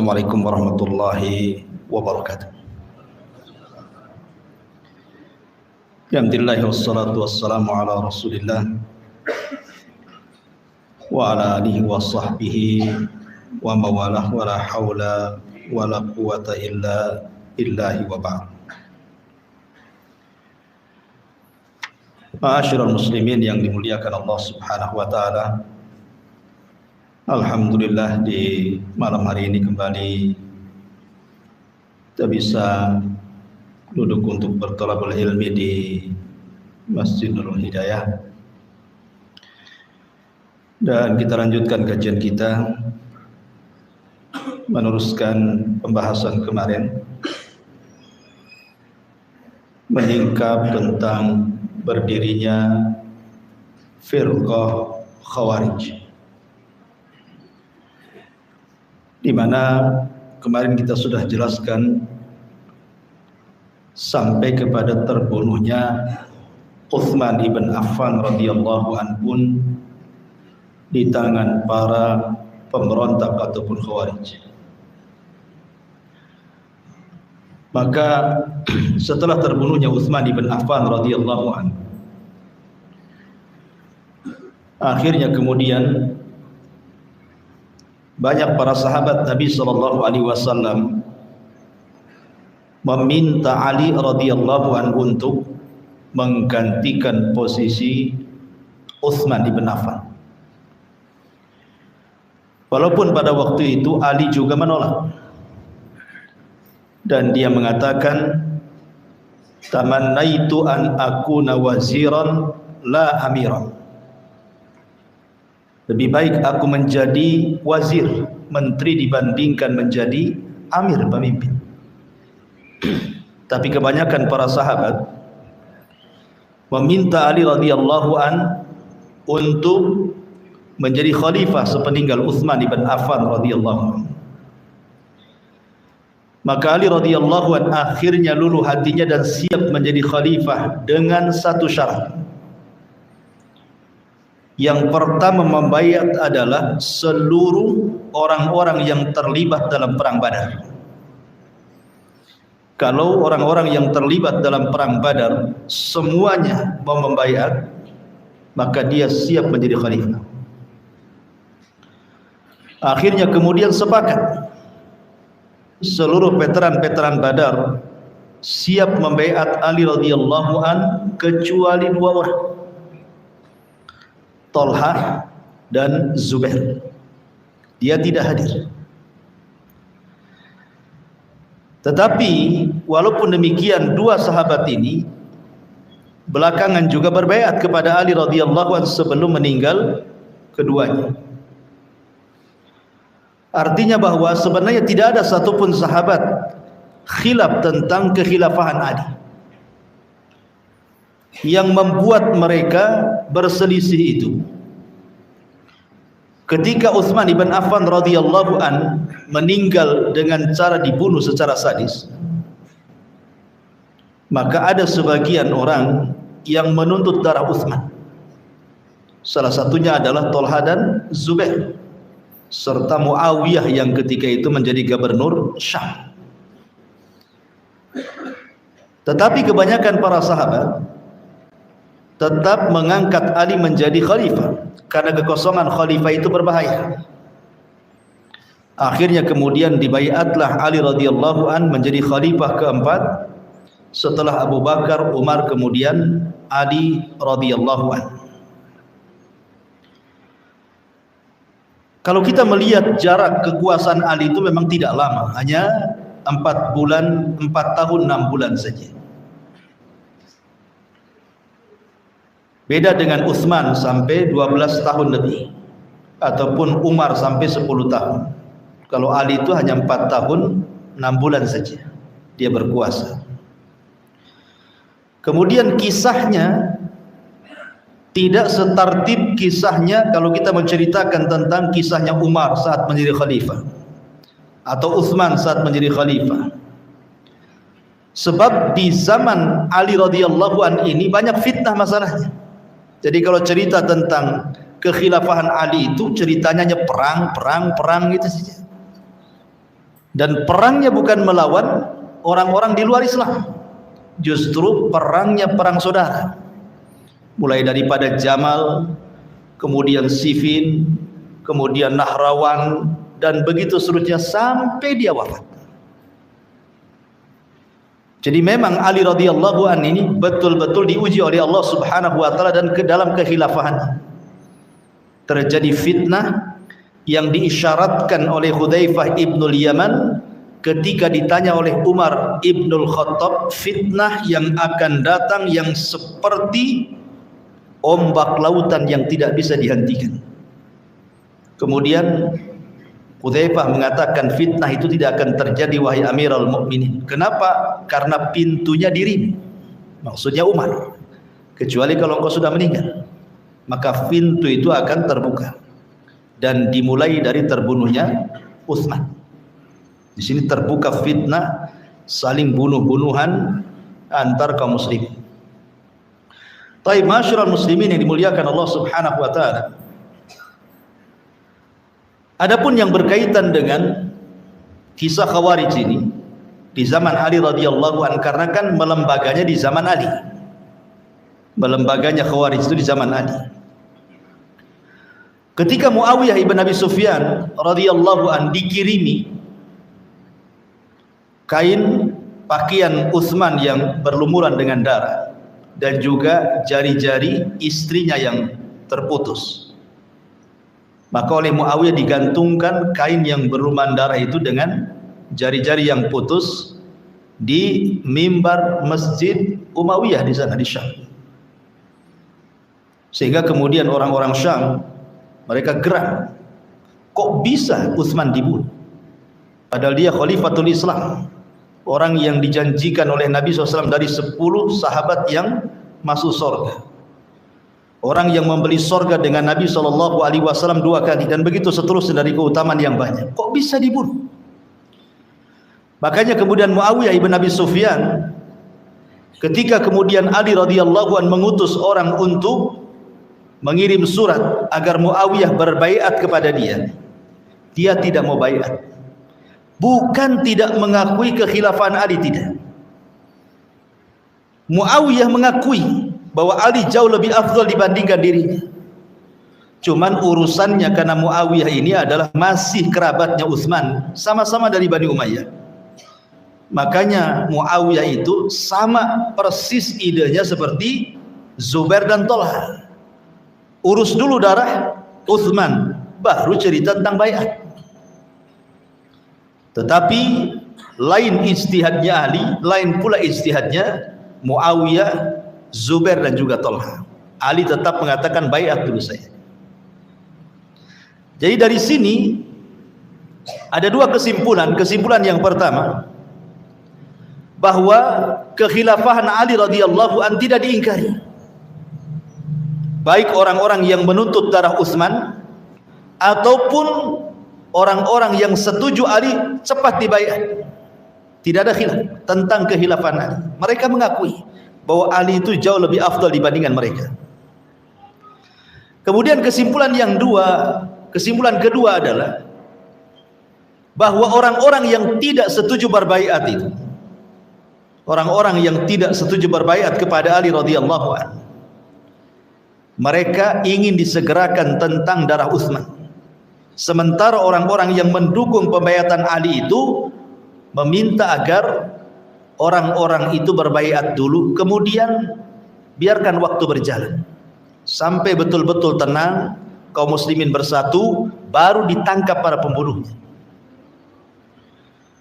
Assalamualaikum warahmatullahi wabarakatuh. Alhamdulillah wassalatu wassalamu ala Rasulillah wa ala alihi wa sahbihi wa mawalah wa la hawla wa la quwata illa billahi wa ba'd. Ma'asyiral muslimin yang dimuliakan Allah Subhanahu wa taala. Alhamdulillah di malam hari ini kembali kita bisa duduk untuk berthalabul ilmi di Masjid Nurul Hidayah, dan kita lanjutkan kajian kita meneruskan pembahasan kemarin menyingkap tentang berdirinya firqah Khawarij, di mana kemarin kita sudah jelaskan sampai kepada terbunuhnya Utsman ibn Affan radhiyallahu anhu di tangan para pemberontak ataupun Khawarij. Maka setelah terbunuhnya Utsman ibn Affan radhiyallahu anhu, akhirnya kemudian banyak para sahabat Nabi sallallahu alaihi wasallam meminta Ali radhiyallahu anhu untuk menggantikan posisi Utsman ibn Affan. Walaupun pada waktu itu Ali juga menolak, dan dia mengatakan, tamannaitu an akuna waziran la amiran. Lebih baik aku menjadi wazir, menteri, dibandingkan menjadi amir, pemimpin. Tapi kebanyakan para sahabat meminta Ali radhiyallahu an untuk menjadi khalifah sepeninggal Utsman ibn Affan radhiyallahu an. Maka Ali radhiyallahu an akhirnya luluh hatinya dan siap menjadi khalifah dengan satu syarat. Yang pertama membayat adalah seluruh orang-orang yang terlibat dalam perang Badar. Kalau orang-orang yang terlibat dalam perang Badar semuanya mau membayat, maka dia siap menjadi khalifah. Akhirnya kemudian sepakat seluruh veteran-veteran Badar siap membaiat Ali radhiyallahu an kecuali dua orang, Thalhah dan Zubair. Dia tidak hadir. Tetapi walaupun demikian, dua sahabat ini belakangan juga berbaiat kepada Ali radhiyallahu anhu sebelum meninggal keduanya. Artinya bahwa sebenarnya tidak ada satupun sahabat khilaf tentang kekhilafahan Ali. Yang membuat mereka berselisih itu, ketika Utsman ibn Affan radhiyallahu an meninggal dengan cara dibunuh secara sadis, maka ada sebagian orang yang menuntut darah Utsman. Salah satunya adalah Thalhah dan Zubair serta Muawiyah yang ketika itu menjadi gubernur Syam. Tetapi kebanyakan para sahabat tetap mengangkat Ali menjadi khalifah karena kekosongan khalifah itu berbahaya. Akhirnya kemudian dibaiatlah Ali radhiyallahu an menjadi khalifah keempat setelah Abu Bakar, Umar, kemudian Ali radhiyallahu an. Kalau kita melihat jarak kekuasaan Ali itu memang tidak lama, hanya 4 tahun 6 bulan saja. Beda dengan Utsman sampai 12 tahun lebih, ataupun Umar sampai 10 tahun. Kalau Ali itu hanya 4 tahun 6 bulan saja dia berkuasa. Kemudian kisahnya tidak setertib kisahnya kalau kita menceritakan tentang kisahnya Umar saat menjadi khalifah atau Utsman saat menjadi khalifah. Sebab di zaman Ali radhiyallahu an ini banyak fitnah masalahnya. Jadi kalau cerita tentang kekhilafahan Ali itu ceritanya hanya perang gitu saja. Dan perangnya bukan melawan orang-orang di luar Islam, justru perangnya perang saudara. Mulai daripada Jamal, kemudian Siffin, kemudian Nahrawan, dan begitu seterusnya sampai dia wafat. Jadi memang Ali radhiyallahu anhu ini betul-betul diuji oleh Allah Subhanahu wa taala, dan ke dalam kekhilafahan terjadi fitnah yang diisyaratkan oleh Hudzaifah ibnul Yaman ketika ditanya oleh Umar ibnul Khattab, fitnah yang akan datang yang seperti ombak lautan yang tidak bisa dihentikan. Kemudian Hudzaifah mengatakan, fitnah itu tidak akan terjadi wahai Amirul Mukminin. Kenapa? Karena pintunya dirimu, maksudnya Umar, kecuali kalau engkau sudah meninggal, maka pintu itu akan terbuka. Dan dimulai dari terbunuhnya Utsman. Di sini terbuka fitnah saling bunuh-bunuhan antar kaum muslimin. Taib masyarul muslimin yang dimuliakan Allah Subhanahu wa taala. Adapun yang berkaitan dengan kisah Khawarij ini di zaman Ali radhiyallahu anhu, karena kan melembaganya di zaman Ali. Melembaganya Khawarij itu di zaman Ali. Ketika Muawiyah ibn Abi Sufyan radhiyallahu anhu dikirimi kain pakaian Utsman yang berlumuran dengan darah, dan juga jari-jari istrinya yang terputus, maka oleh Muawiyah digantungkan kain yang berlumuran darah itu dengan jari-jari yang putus di mimbar Masjid Umayyah di sana di Syam. Sehingga kemudian orang-orang Syam mereka geram, kok bisa Utsman dibunuh? Padahal dia Khalifatul Islam, orang yang dijanjikan oleh Nabi SAW dari 10 sahabat yang masuk surga, orang yang membeli surga dengan Nabi SAW 2 kali, dan begitu seterusnya dari keutamaan yang banyak. Kok bisa dibunuh? Makanya kemudian Muawiyah ibn Abi Sufyan, ketika kemudian Ali radhiyallahu anhu mengutus orang untuk mengirim surat agar Muawiyah berbaiat kepada dia, dia tidak mau baiat. Bukan tidak mengakui kekhilafan Ali, tidak. Muawiyah mengakui bahwa Ali jauh lebih afdal dibandingkan dirinya. Cuman urusannya karena Muawiyah ini adalah masih kerabatnya Utsman, sama-sama dari Bani Umayyah. Makanya Muawiyah itu sama persis idenya seperti Zubair dan Thalhah. Urus dulu darah Utsman, baru cerita tentang baiat. Tetapi lain ijtihadnya Ali, lain pula ijtihadnya Muawiyah, Zubair dan juga Thalhah. Ali tetap mengatakan baiat dulu saya. Jadi dari sini ada 2 kesimpulan. Kesimpulan yang pertama, bahwa kekhilafahan Ali radhiyallahu anhu tidak diingkari, baik orang-orang yang menuntut darah Utsman ataupun orang-orang yang setuju Ali cepat dibaiat. Tidak ada khilaf tentang kekhilafan Ali. Mereka mengakui bahwa Ali itu jauh lebih afdal dibandingkan mereka. Kemudian kesimpulan kedua adalah bahwa orang-orang yang tidak setuju berbaiat itu, orang-orang yang tidak setuju berbaiat kepada Ali radhiyallahu anhu, mereka ingin disegerakan tentang darah Utsman. Sementara orang-orang yang mendukung pembaiatan Ali itu meminta agar orang-orang itu berbaiat dulu, kemudian biarkan waktu berjalan sampai betul-betul tenang, kaum muslimin bersatu, baru ditangkap para pembunuhnya.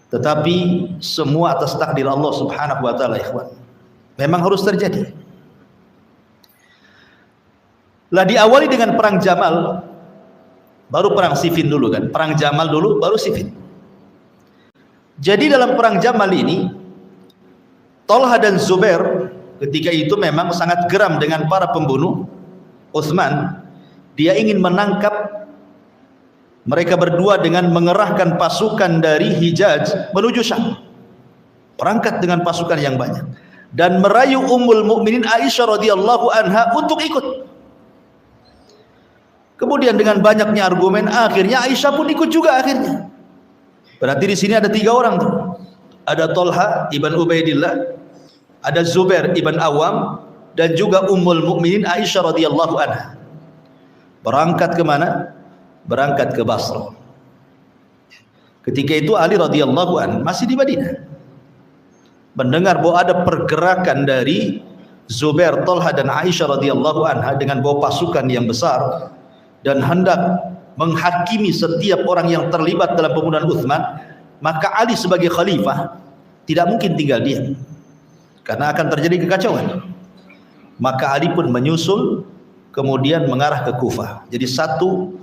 Tetapi semua atas takdir Allah Subhanahu wa taala, ikhwan. Memang harus terjadi. Lah diawali dengan perang Jamal, baru perang Siffin dulu kan. Perang Jamal dulu, baru Siffin. Jadi dalam perang Jamal ini, Thalhah dan Zubair ketika itu memang sangat geram dengan para pembunuh Utsman. Dia ingin menangkap mereka berdua dengan mengerahkan pasukan dari Hijaz menuju Syam. Berangkat dengan pasukan yang banyak dan merayu Ummul Mukminin Aisyah radhiyallahu anha untuk ikut. Kemudian dengan banyaknya argumen, akhirnya Aisyah pun ikut juga akhirnya. Berarti di sini ada 3 orang tuh. Ada Tolha ibn Ubaidillah, ada Zubair ibn Awam, dan juga Ummul Mukminin Aisyah radhiyallahu anha. Berangkat ke mana? Berangkat ke Basra. Ketika itu Ali radhiyallahu anhu masih di Madinah. Mendengar bahwa ada pergerakan dari Zubair, Tolha dan Aisyah radhiyallahu anha dengan bawa pasukan yang besar dan hendak menghakimi setiap orang yang terlibat dalam pembunuhan Utsman, maka Ali sebagai khalifah tidak mungkin tinggal diam karena akan terjadi kekacauan. Maka Ali pun menyusul, kemudian mengarah ke Kufah. Jadi satu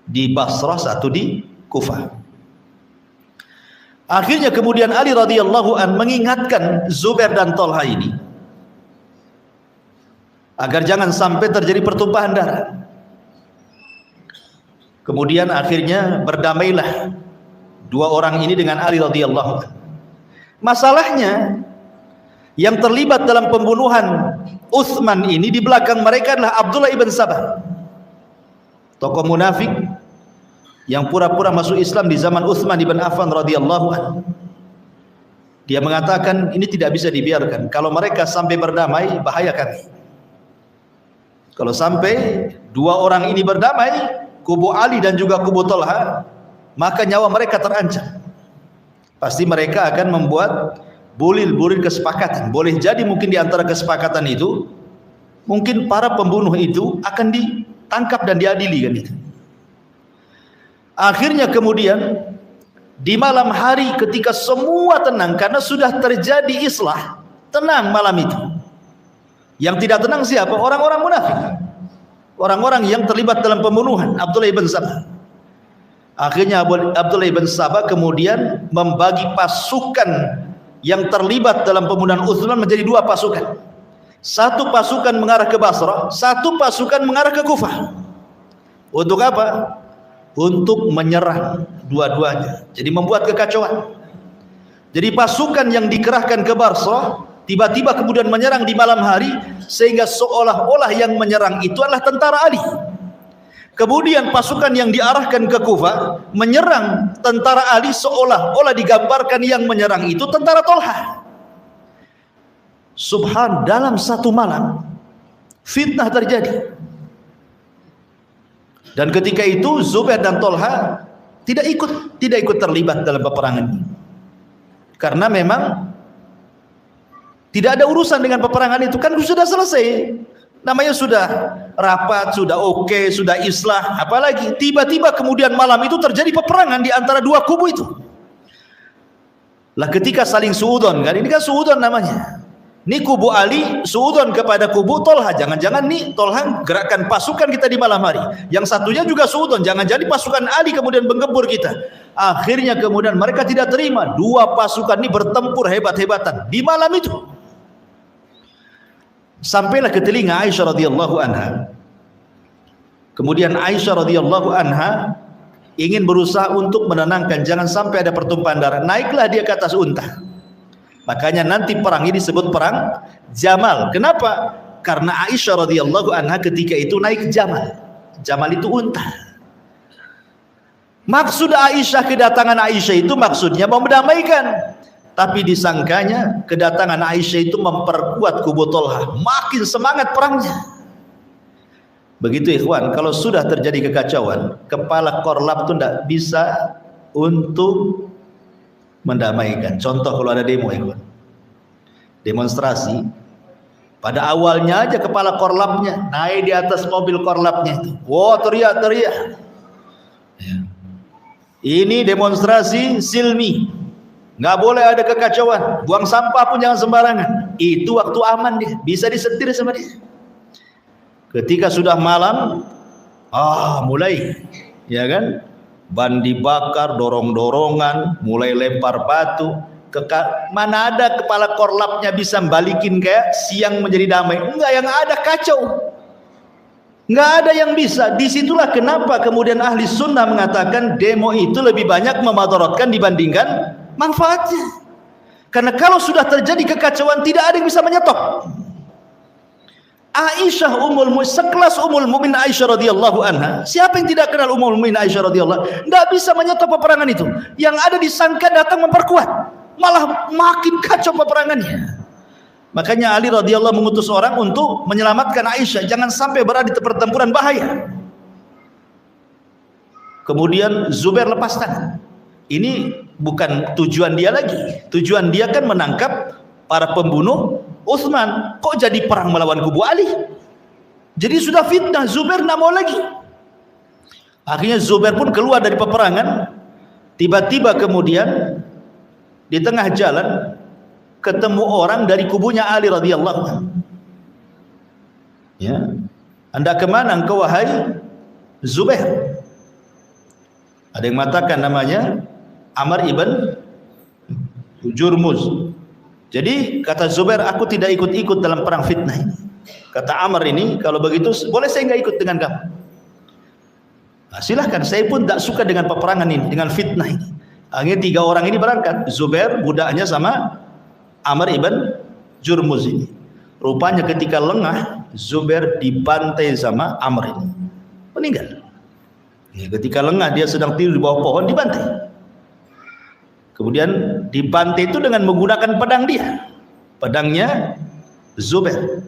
di Basrah, satu di Kufah. Akhirnya kemudian Ali radhiyallahu an mengingatkan Zubair dan Tolha ini agar jangan sampai terjadi pertumpahan darah. Kemudian akhirnya berdamailah 2 orang ini dengan Ali radhiyallahu an. Masalahnya yang terlibat dalam pembunuhan Utsman ini di belakang mereka adalah Abdullah ibn Sabah, tokoh munafik yang pura-pura masuk Islam di zaman Utsman ibn Affan radhiyallahu anhu. Dia mengatakan ini tidak bisa dibiarkan. Kalau mereka sampai berdamai, bahaya kami. Kalau sampai 2 orang ini berdamai, kubu Ali dan juga kubu Tolha, maka nyawa mereka terancam. Pasti mereka akan membuat bulir-bulir kesepakatan. Boleh jadi mungkin di antara kesepakatan itu, mungkin para pembunuh itu akan ditangkap dan diadili kan itu. Akhirnya kemudian di malam hari ketika semua tenang karena sudah terjadi islah, tenang malam itu. Yang tidak tenang siapa? Orang-orang munafik. Orang-orang yang terlibat dalam pembunuhan Abdullah ibn Sabah. Akhirnya Abdullah ibn Sabah kemudian membagi pasukan yang terlibat dalam pembunuhan Utsman menjadi 2 pasukan. Satu pasukan mengarah ke Basrah, satu pasukan mengarah ke Kufah. Untuk apa? Untuk menyerang dua-duanya. Jadi membuat kekacauan. Jadi pasukan yang dikerahkan ke Basrah tiba-tiba kemudian menyerang di malam hari, sehingga seolah-olah yang menyerang itu adalah tentara Ali. Kemudian pasukan yang diarahkan ke Kufah menyerang tentara Ali, seolah-olah digambarkan yang menyerang itu tentara Tolha. Subhan, dalam satu malam fitnah terjadi. Dan ketika itu Zubair dan Tolha tidak ikut terlibat dalam peperangan ini. Karena memang tidak ada urusan dengan peperangan itu, kan sudah selesai. Namanya sudah rapat, sudah oke, sudah islah, apalagi tiba-tiba kemudian malam itu terjadi peperangan di antara 2 kubu itu. Lah ketika saling suudon, kan ini kan suudon namanya. Ini kubu Ali suudon kepada kubu Tolha, jangan-jangan nih Tolha gerakkan pasukan kita di malam hari. Yang satunya juga suudon, jangan jadi pasukan Ali kemudian menggempur kita. Akhirnya kemudian mereka tidak terima, 2 pasukan ini bertempur hebat-hebatan di malam itu. Sampailah ke telinga Aisyah radhiyallahu anha. Kemudian Aisyah radhiyallahu anha ingin berusaha untuk menenangkan, jangan sampai ada pertumpahan darah. Naiklah dia ke atas unta. Makanya nanti perang ini disebut perang Jamal. Kenapa? Karena Aisyah radhiyallahu anha ketika itu naik Jamal. Jamal itu unta. Maksud Aisyah, kedatangan Aisyah itu maksudnya mau mendamaikan. Tapi disangkanya kedatangan Aisyah itu memperkuat kubu Tolha, makin semangat perangnya. Begitu ikhwan, kalau sudah terjadi kekacauan, kepala korlap itu tidak bisa untuk mendamaikan. Contoh kalau ada demo ikhwan, demonstrasi, pada awalnya aja kepala korlapnya naik di atas mobil korlapnya itu, wow, teriak-teriak. Ini demonstrasi silmi, nggak boleh ada kekacauan, buang sampah pun jangan sembarangan. Itu waktu aman dia, bisa disetir sama dia. Ketika sudah malam, mulai, ya kan, ban dibakar, dorong-dorongan, mulai lempar batu. Mana ada kepala korlapnya bisa balikin kayak siang menjadi damai? Enggak, yang ada kacau. Enggak ada yang bisa. Disitulah kenapa kemudian ahli sunnah mengatakan demo itu lebih banyak memadaratkan dibandingkan manfaatnya. Karena kalau sudah terjadi kekacauan, tidak ada yang bisa menyetop. Aisyah sekelas Ummul Mukminin Aisyah radhiyallahu anha. Siapa yang tidak kenal Ummul Mukminin Aisyah radhiyallahu? Enggak bisa menyetop peperangan itu. Yang ada disangka datang memperkuat, malah makin kacau peperangannya. Makanya Ali radhiyallahu mengutus orang untuk menyelamatkan Aisyah, jangan sampai berada di pertempuran bahaya. Kemudian Zubair lepas tangan. Ini bukan tujuan dia lagi. Tujuan dia kan menangkap para pembunuh Utsman. Kok jadi perang melawan kubu Ali? Jadi sudah fitnah, Zubair tidak mau lagi. Akhirnya Zubair pun keluar dari peperangan. Tiba-tiba kemudian di tengah jalan ketemu orang dari kubunya Ali radhiyallahu anhu. Ya, Anda kemana engkau wahai Zubair? Ada yang mengatakan namanya Amr ibn Jurmuz. Jadi kata Zubair, aku tidak ikut-ikut dalam perang fitnah ini. Kata Amr ini, kalau begitu boleh saya nggak ikut dengan kamu? Nah, silahkan, saya pun tak suka dengan peperangan ini, dengan fitnah ini. Akhirnya 3 orang ini berangkat, Zubair, budaknya, sama Amr ibn Jurmuz ini. Rupanya ketika lengah, Zubair dibantai sama Amr ini, meninggal. Ya, ketika lengah dia sedang tidur di bawah pohon, dibantai. Kemudian dibantai itu dengan menggunakan pedang dia. Pedangnya Zubair.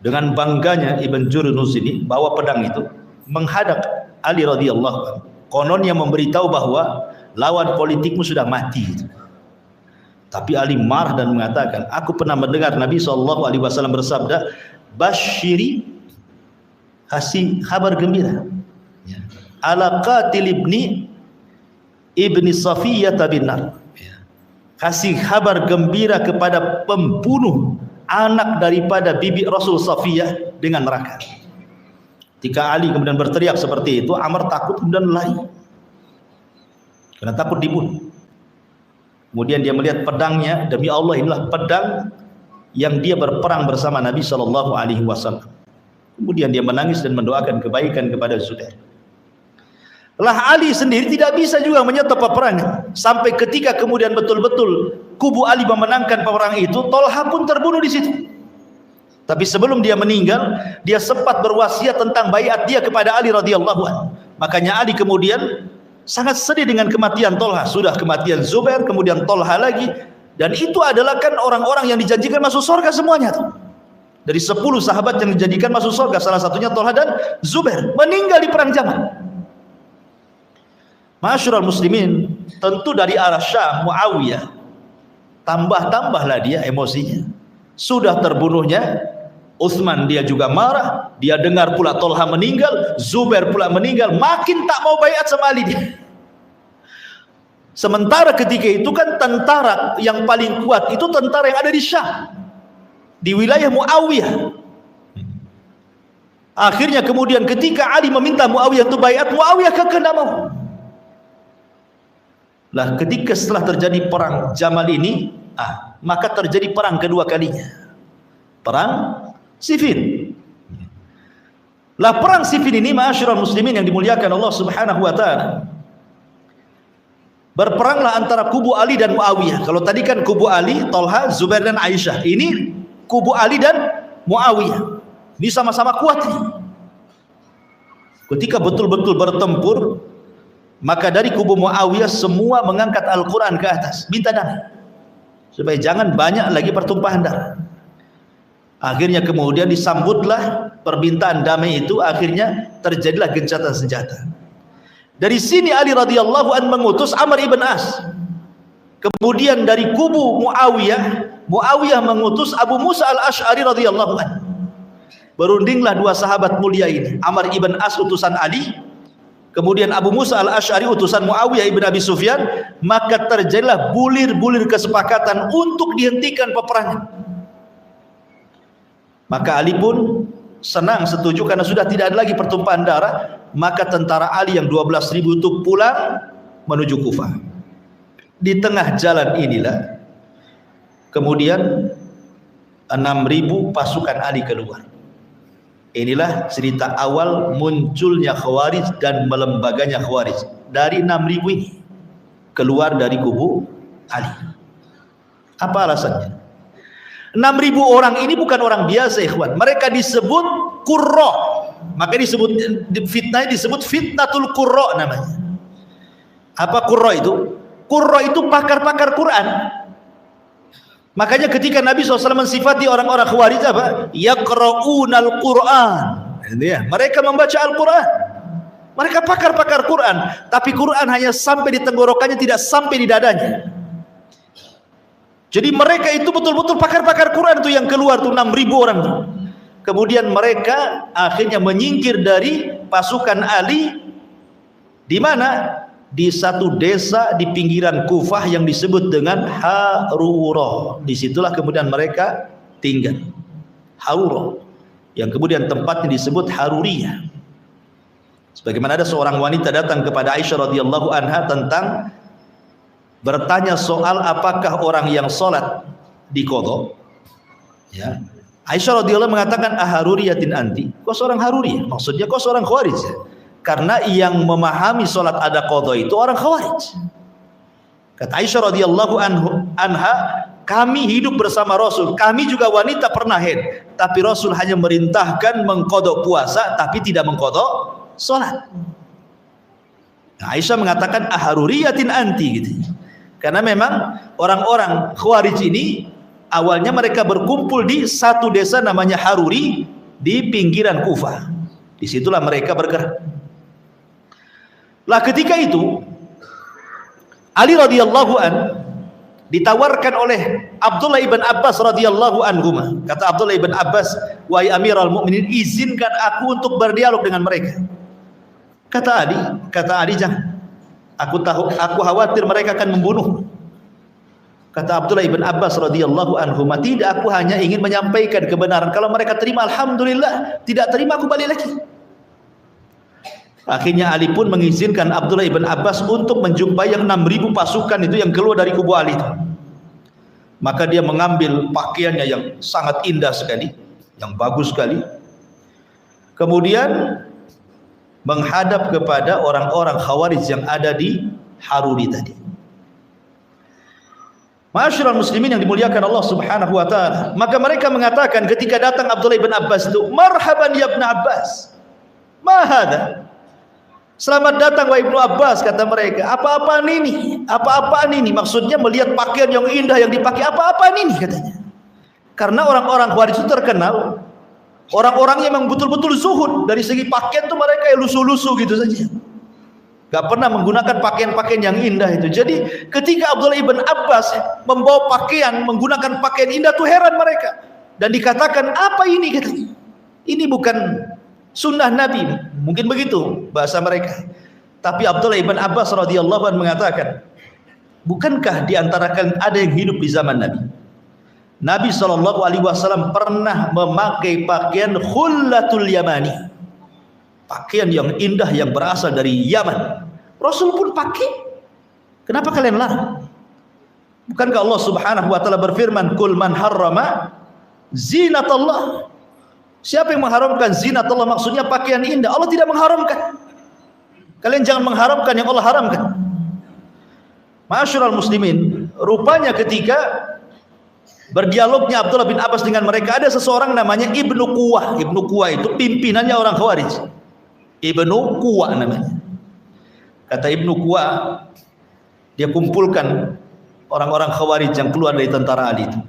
Dengan bangganya Ibn Jurmuz ini bawa pedang itu menghadap Ali radhiyallahu anhu. Kononnya memberitahu bahwa lawan politikmu sudah mati. Tapi Ali marah dan mengatakan, aku pernah mendengar Nabi SAW bersabda, Bashiri, kasih kabar gembira, ala qatil ibni Safiyyah bin nar. Kasih kabar gembira kepada pembunuh anak daripada bibi Rasul Safiyyah dengan neraka. Ketika Ali kemudian berteriak seperti itu, Amr takut kemudian lari karena takut dibunuh. Kemudian dia melihat pedangnya, demi Allah inilah pedang yang dia berperang bersama Nabi SAW. Kemudian dia menangis dan mendoakan kebaikan kepada Zubair. Lah Ali sendiri tidak bisa juga menyetop peperangan. Sampai ketika kemudian betul-betul kubu Ali memenangkan peperangan itu, Tolha pun terbunuh di situ. Tapi sebelum dia meninggal, dia sempat berwasiat tentang baiat dia kepada Ali radhiyallahu anhu. Makanya Ali kemudian sangat sedih dengan kematian Tolha. Sudah kematian Zubair, kemudian Tolha lagi. Dan itu adalah kan orang-orang yang dijanjikan masuk surga semuanya tuh. Dari 10 sahabat yang dijadikan masuk surga, salah satunya Tolha dan Zubair, meninggal di perang Jamal. Ma'asyiral muslimin, tentu dari arah Syam Muawiyah tambah-tambahlah dia emosinya. Sudah terbunuhnya Utsman, dia juga marah. Dia dengar pula Tolha meninggal, Zubair pula meninggal, makin tak mau baiat sama Ali dia. Sementara ketika itu kan tentara yang paling kuat itu tentara yang ada di Syam, di wilayah Muawiyah. Akhirnya kemudian ketika Ali meminta Muawiyah untuk baiat, Muawiyah kekeh tidak mau. Lah ketika setelah terjadi perang Jamal ini, maka terjadi perang kedua kalinya, perang Siffin. Lah perang Siffin ini, ma'asyiral muslimin yang dimuliakan Allah Subhanahu wa taala, berperanglah antara kubu Ali dan Muawiyah. Kalau tadi kan kubu Ali, Tolha, Zubair dan Aisyah. Ini kubu Ali dan Muawiyah. Ini sama-sama kuat nih. Ketika betul-betul bertempur, maka dari kubu Muawiyah semua mengangkat Al-Quran ke atas, minta damai supaya jangan banyak lagi pertumpahan darah. Akhirnya kemudian disambutlah permintaan damai itu. Akhirnya terjadilah gencatan senjata. Dari sini Ali radhiyallahu anhu mengutus Amr ibn As. Kemudian dari kubu Muawiyah mengutus Abu Musa al-Ash'ari radhiyallahu anhu. Berundinglah 2 sahabat mulia ini, Amr ibn As utusan Ali, kemudian Abu Musa al-Ash'ari utusan Muawiyah ibn Abi Sufyan. Maka terjadilah bulir-bulir kesepakatan untuk dihentikan peperangan. Maka Ali pun senang, setuju, karena sudah tidak ada lagi pertumpahan darah. Maka tentara Ali yang 12.000 itu pulang menuju Kufah. Di tengah jalan inilah kemudian 6.000 pasukan Ali keluar. Inilah cerita awal munculnya Khawarij dan melembaganya Khawarij. Dari 6.000 ini keluar dari kubu Ali. Apa alasannya? 6.000 orang ini bukan orang biasa, ikhwan. Mereka disebut qurra. Maka disebut fitnah, disebut fitnatul qurra namanya. Apa qurra itu? Qurra itu pakar-pakar Quran. Makanya ketika Nabi SAW mensifati orang-orang Khawarij apa? Yaqra'unal Qur'an. Mereka membaca Al-Quran. Mereka pakar-pakar Quran. Tapi Quran hanya sampai di tenggorokannya, tidak sampai di dadanya. Jadi mereka itu betul-betul pakar-pakar Quran itu yang keluar tuh 6.000 orang tuh. Kemudian mereka akhirnya menyingkir dari pasukan Ali. Di mana? Di satu desa di pinggiran Kufah yang disebut dengan Harura. Disitulah kemudian mereka tinggal. Harura, yang kemudian tempatnya disebut Haruriyah. Sebagaimana ada seorang wanita datang kepada Aisyah radhiyallahu anha tentang bertanya soal apakah orang yang sholat di qadha. Ya. Aisyah radhiyallahu mengatakan aharuriyatin anti. Kau seorang Haruriyah? Maksudnya kau seorang Khawarij ya? Karena yang memahami sholat ada qadha itu orang Khawarij. Kata Aisyah radhiyallahu anha, kami hidup bersama Rasul, kami juga wanita pernah haid, tapi Rasul hanya merintahkan mengqadha puasa tapi tidak mengqadha sholat. Nah, Aisyah mengatakan aharuriyatin anti gitu. Karena memang orang-orang Khawarij ini awalnya mereka berkumpul di satu desa namanya Haruri di pinggiran Kufah. Disitulah mereka bergerak. Lah ketika itu Ali radhiyallahu an ditawarkan oleh Abdullah ibn Abbas radhiyallahu anhuma. Kata Abdullah ibn Abbas, "Wahai Amirul Mukminin, izinkan aku untuk berdialog dengan mereka." Kata Ali, "Jangan. Aku khawatir mereka akan membunuh." Kata Abdullah ibn Abbas radhiyallahu anhuma, "Tidak, aku hanya ingin menyampaikan kebenaran. Kalau mereka terima alhamdulillah, tidak terima aku balik lagi." Akhirnya Ali pun mengizinkan Abdullah ibn Abbas untuk menjumpai yang 6.000 pasukan itu yang keluar dari kubu Ali itu. Maka dia mengambil pakaiannya yang sangat indah sekali, yang bagus sekali. Kemudian menghadap kepada orang-orang Khawarij yang ada di Haruri tadi. Ma'asyiral muslimin yang dimuliakan Allah Subhanahu wa taala. Maka mereka mengatakan ketika datang Abdullah ibn Abbas itu, "Marhaban ya Ibn Abbas. Ma hadha?" Selamat datang wahai Ibnu Abbas, kata mereka. Apa-apaan ini? Apa-apaan ini? Maksudnya melihat pakaian yang indah yang dipakai. Apa-apaan ini katanya? Karena orang-orang Khawarij itu terkenal orang-orang yang memang betul-betul zuhud. Dari segi pakaian tuh mereka yang lusuh-lusuh gitu saja. Gak pernah menggunakan pakaian-pakaian yang indah itu. Jadi ketika Abdullah ibn Abbas membawa pakaian, menggunakan pakaian indah tuh heran mereka. Dan dikatakan, apa ini katanya? Ini bukan sunnah Nabi, mungkin begitu bahasa mereka. Tapi Abdullah ibn Abbas radhiyallahu anhu mengatakan, bukankah di antara kalian ada yang hidup di zaman Nabi? Nabi SAW pernah memakai pakaian khullatul yamani, pakaian yang indah yang berasal dari Yaman. Rasul pun pakai. Kenapa kalian larang? Bukankah Allah Subhanahu wa taala berfirman, "Qul man harrama zinatallah." Siapa yang mengharamkan zinatullah? Maksudnya pakaian indah. Allah tidak mengharamkan. Kalian jangan mengharamkan yang Allah haramkan. Ma'asyiral muslimin, rupanya ketika berdialognya Abdullah bin Abbas dengan mereka, ada seseorang namanya Ibnu Quwah. Ibnu Quwah itu pimpinannya orang Khawarij. Ibnu Quwah namanya. Kata Ibnu Quwah, dia kumpulkan orang-orang Khawarij yang keluar dari tentara Ali itu.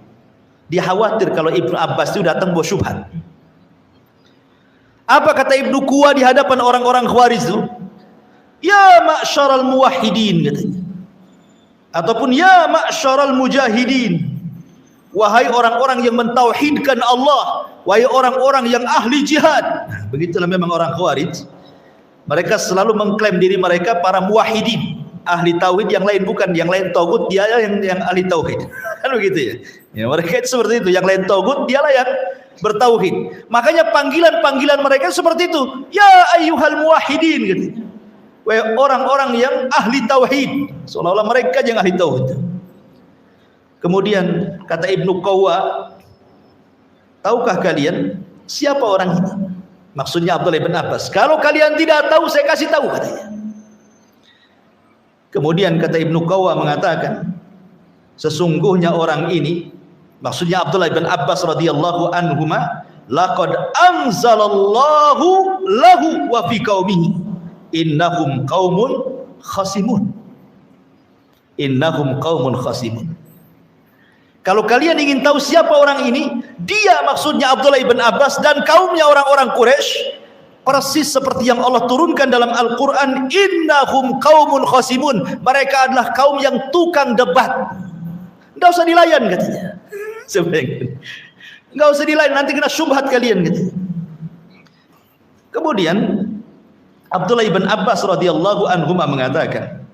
Dia khawatir kalau Ibnu Abbas itu datang bawa syubhat. Apa kata Ibnu Quwah di hadapan orang-orang Khawarij itu? Ya ma'syaral muwahhidin katanya. Ataupun ya ma'syaral mujahidin. Wahai orang-orang yang mentauhidkan Allah, wahai orang-orang yang ahli jihad. Nah, begitulah memang orang Khawarij. Mereka selalu mengklaim diri mereka para muwahhidin, ahli tauhid, yang lain bukan, yang lain tagut, dia yang ahli tauhid. Kan begitu ya? Ya, mereka itu seperti itu, yang lain tagut, dialah yang bertauhid. Makanya panggilan-panggilan mereka seperti itu. Ya ayyuhal muwahhidin gitu. Wahai orang-orang yang ahli tauhid, seolah-olah mereka yang ahli tauhid. Kemudian kata Ibnu Quwah, tahukah kalian siapa orang ini? Maksudnya Abdullah bin Abbas. Kalau kalian tidak tahu, saya kasih tahu katanya. Kemudian kata Ibnu Quwah mengatakan, sesungguhnya orang ini Maksudnya Abdullah bin Abbas radhiyallahu anhuma, laqad anzalallahu lahu wa fi qaumihi innahum qaumun khasimun. Innahum qaumun khasimun. Kalau kalian ingin tahu siapa orang ini, dia maksudnya Abdullah bin Abbas dan kaumnya orang-orang Quraisy, persis seperti yang Allah turunkan dalam Al-Quran, innahum qaumun khasimun. Mereka adalah kaum yang tukang debat. Nggak usah dilayan katanya. Nggak usah dilayan, nanti kena syubhat kalian katanya. Kemudian Abdullah bin Abbas radhiyallahu anhu mengatakan,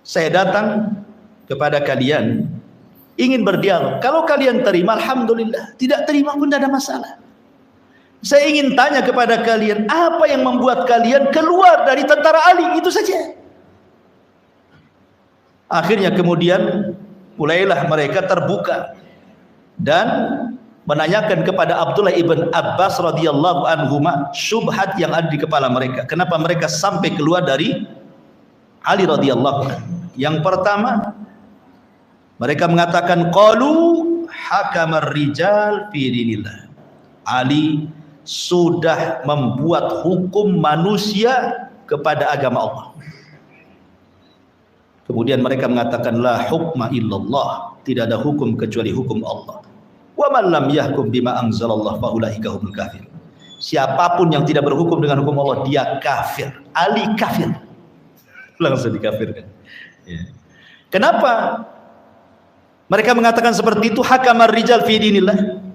saya datang kepada kalian ingin berdialog. Kalau kalian terima, alhamdulillah. Tidak terima pun tidak ada masalah. Saya ingin tanya kepada kalian, apa yang membuat kalian keluar dari tentara Ali? Itu saja. Akhirnya kemudian mulailah mereka terbuka dan menanyakan kepada Abdullah ibn Abbas radhiyallahu anhu syubhat yang ada di kepala mereka. Kenapa mereka sampai keluar dari Ali radhiyallahu anhu? Yang pertama, mereka mengatakan qalu hakamar rijal fi dinillah. Ali sudah membuat hukum manusia kepada agama Allah. Kemudian mereka mengatakan la hukma illallah, tidak ada hukum kecuali hukum Allah. Wa man lam yahkum bima anzalallah fa ulaika humul kafir. Siapapun yang tidak berhukum dengan hukum Allah, dia kafir. Ali kafir. Langsung dikafirkan. Ya. Kenapa mereka mengatakan seperti itu? Hakamar rijal fi dinillah.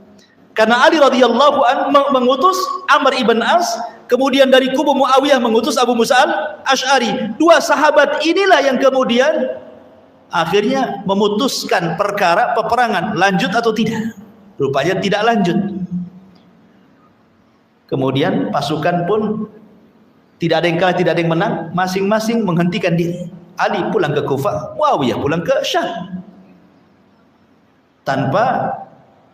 Karena Ali radhiyallahu anhu mengutus Amr ibn As, kemudian dari kubu Muawiyah mengutus Abu Musa al-Asy'ari. Dua sahabat inilah yang kemudian akhirnya memutuskan perkara peperangan, lanjut atau tidak. Rupanya tidak lanjut. Kemudian pasukan pun tidak ada yang kalah, tidak ada yang menang, masing-masing menghentikan diri. Ali pulang ke Kufah, Muawiyah pulang ke Syam. Tanpa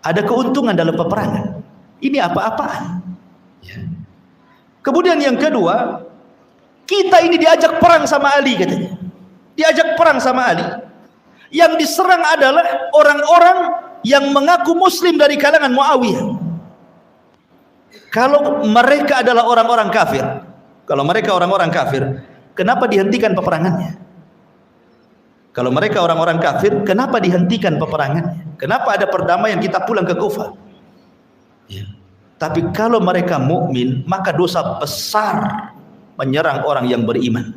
ada keuntungan dalam peperangan. Ini apa-apaan. Ya. Kemudian yang kedua, kita ini diajak perang sama Ali katanya. Diajak perang sama Ali. Yang diserang adalah orang-orang yang mengaku muslim dari kalangan Muawiyah. Kalau mereka adalah orang-orang kafir, kalau mereka orang-orang kafir, kenapa dihentikan peperangannya? Kalau mereka orang-orang kafir, kenapa dihentikan peperangannya? Kenapa ada perdamaian kita pulang ke Kufah? Ya. Tapi kalau mereka mukmin, maka dosa besar menyerang orang yang beriman.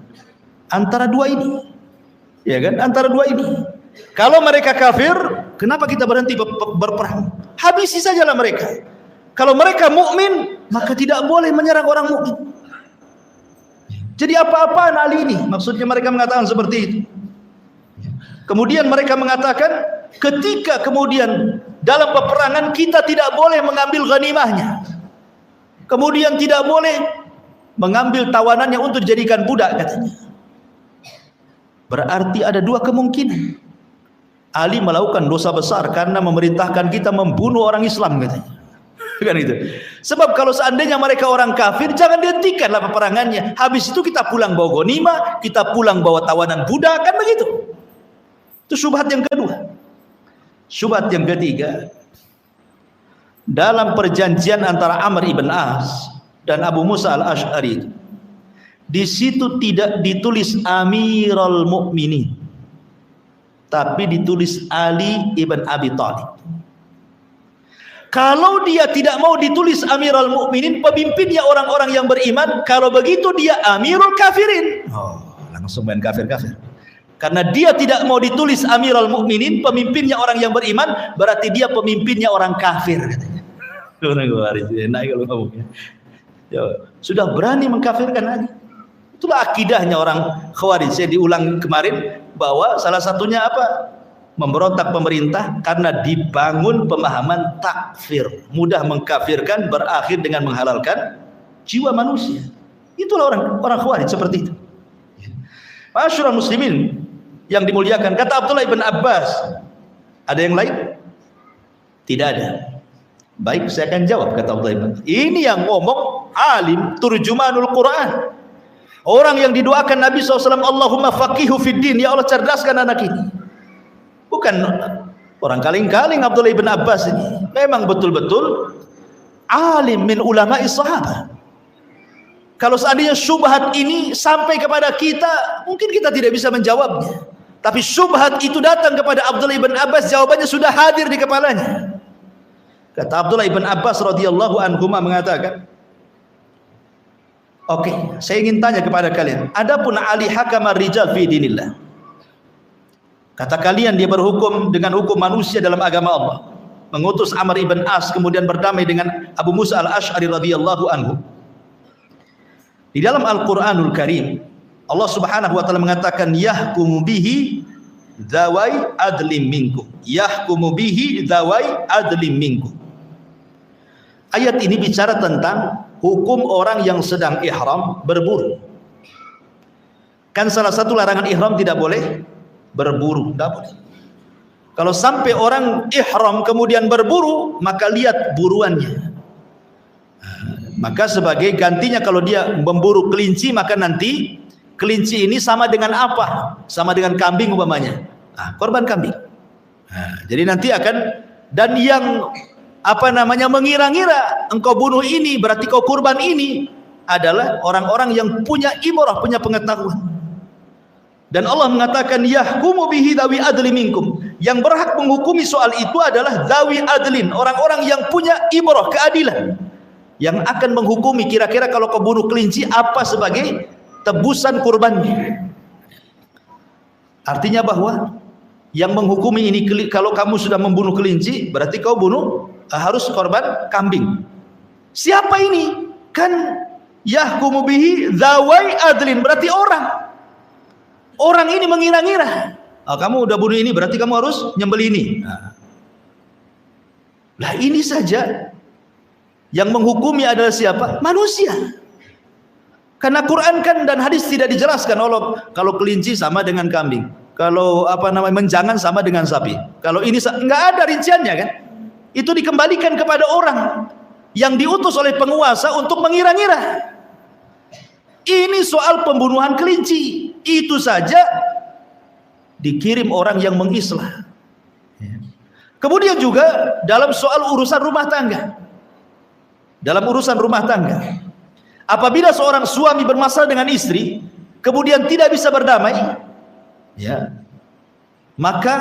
Antara dua ini, ya kan? Antara dua ini. Kalau mereka kafir, kenapa kita berhenti berperang? Habisi sajalah mereka. Kalau mereka mukmin, maka tidak boleh menyerang orang mukmin. Jadi apa-apaan Ali ini? Maksudnya mereka mengatakan seperti itu. Kemudian mereka mengatakan, ketika kemudian dalam peperangan kita tidak boleh mengambil ghanimahnya. Kemudian tidak boleh mengambil tawanannya untuk dijadikan budak katanya. Berarti ada dua kemungkinan. Ali melakukan dosa besar karena memerintahkan kita membunuh orang Islam katanya. Kan itu. Sebab kalau seandainya mereka orang kafir, jangan dihentikanlah peperangannya. Habis itu kita pulang bawa ghanimah, kita pulang bawa tawanan budak, kan begitu. Itu syubhat yang kedua. Syubhat yang ketiga, dalam perjanjian antara Amr ibn As dan Abu Musa al-Asy'ari, di situ tidak ditulis Amirul Mukminin, tapi ditulis Ali ibn Abi Thalib. Kalau dia tidak mau ditulis Amirul Mukminin, pemimpinnya orang-orang yang beriman, kalau begitu dia Amirul Kafirin. Oh, langsung main kafir-kafir. Karena dia tidak mau ditulis Amirul Mukminin, pemimpinnya orang yang beriman, berarti dia pemimpinnya orang kafir katanya. Sudah berani mengkafirkan Ali. Itulah akidahnya orang Khawarij. Saya diulang kemarin bahwa salah satunya apa? Memberontak pemerintah karena dibangun pemahaman takfir, mudah mengkafirkan, berakhir dengan menghalalkan jiwa manusia. Itulah orang Khawarij seperti itu. Ma'asyiral muslimin yang dimuliakan, kata Abdullah ibn Abbas, ada yang lain? Tidak ada. Baik, saya akan jawab, kata Abdullah ibn Abbas. Ini yang ngomong alim turjumanul Quran, orang yang didoakan Nabi SAW, Allahumma faqihu fid din, ya Allah cerdaskan anak ini. Orang kaling-kaling Abdullah ibn Abbas ini memang betul-betul alim min ulama'i sahabat. Kalau seandainya syubhat ini sampai kepada kita, mungkin kita tidak bisa menjawabnya. Tapi syubhat itu datang kepada Abdullah ibn Abbas, jawabannya sudah hadir di kepalanya. Kata Abdullah ibn Abbas radhiyallahu anhu mengatakan, oke, saya ingin tanya kepada kalian, adapun Ali hakama rijal fi dinillah. Kata kalian dia berhukum dengan hukum manusia dalam agama Allah. Mengutus Amr ibn As kemudian berdamai dengan Abu Musa al-Ash'ari radhiyallahu anhu. Di dalam Al-Qur'anul Karim Allah Subhanahu wa taala mengatakan yahkumu bihi dzawai adlim minkum. Yahkumu bihi dzawai adlim minkum. Ayat ini bicara tentang hukum orang yang sedang ihram berburu. Kan salah satu larangan ihram tidak boleh berburu, tidak boleh. Kalau sampai orang ihram kemudian berburu, maka lihat buruannya. Maka sebagai gantinya kalau dia memburu kelinci, maka nanti kelinci ini sama dengan apa? Sama dengan kambing umpamanya. Korban kambing. Jadi nanti akan, dan yang mengira-ngira engkau bunuh ini berarti kau kurban ini adalah orang-orang yang punya ibrah, punya pengetahuan. Dan Allah mengatakan yahkumu bihi dawi adli minkum. Yang berhak menghukumi soal itu adalah dawi adlin, orang-orang yang punya ibrah, keadilan, yang akan menghukumi kira-kira kalau kau bunuh kelinci apa sebagai tebusan kurbannya. Artinya bahwa yang menghukumi ini, kalau kamu sudah membunuh kelinci berarti kau harus korban kambing. Siapa ini? Kan yahkumu bihi zawai adlin, berarti orang ini mengira-ngira, kamu udah bunuh ini berarti kamu harus nyembelih ini. Lah ini saja yang menghukumi adalah siapa? Manusia. Karena Quran kan dan hadis tidak dijelaskan kalau kelinci sama dengan kambing, kalau menjangan sama dengan sapi. Kalau ini nggak ada rinciannya kan? Itu dikembalikan kepada orang yang diutus oleh penguasa untuk mengira-ngira. Ini soal pembunuhan kelinci, itu saja dikirim orang yang mengislah. Kemudian juga dalam soal urusan rumah tangga. Dalam urusan rumah tangga, apabila seorang suami bermasalah dengan istri kemudian tidak bisa berdamai, maka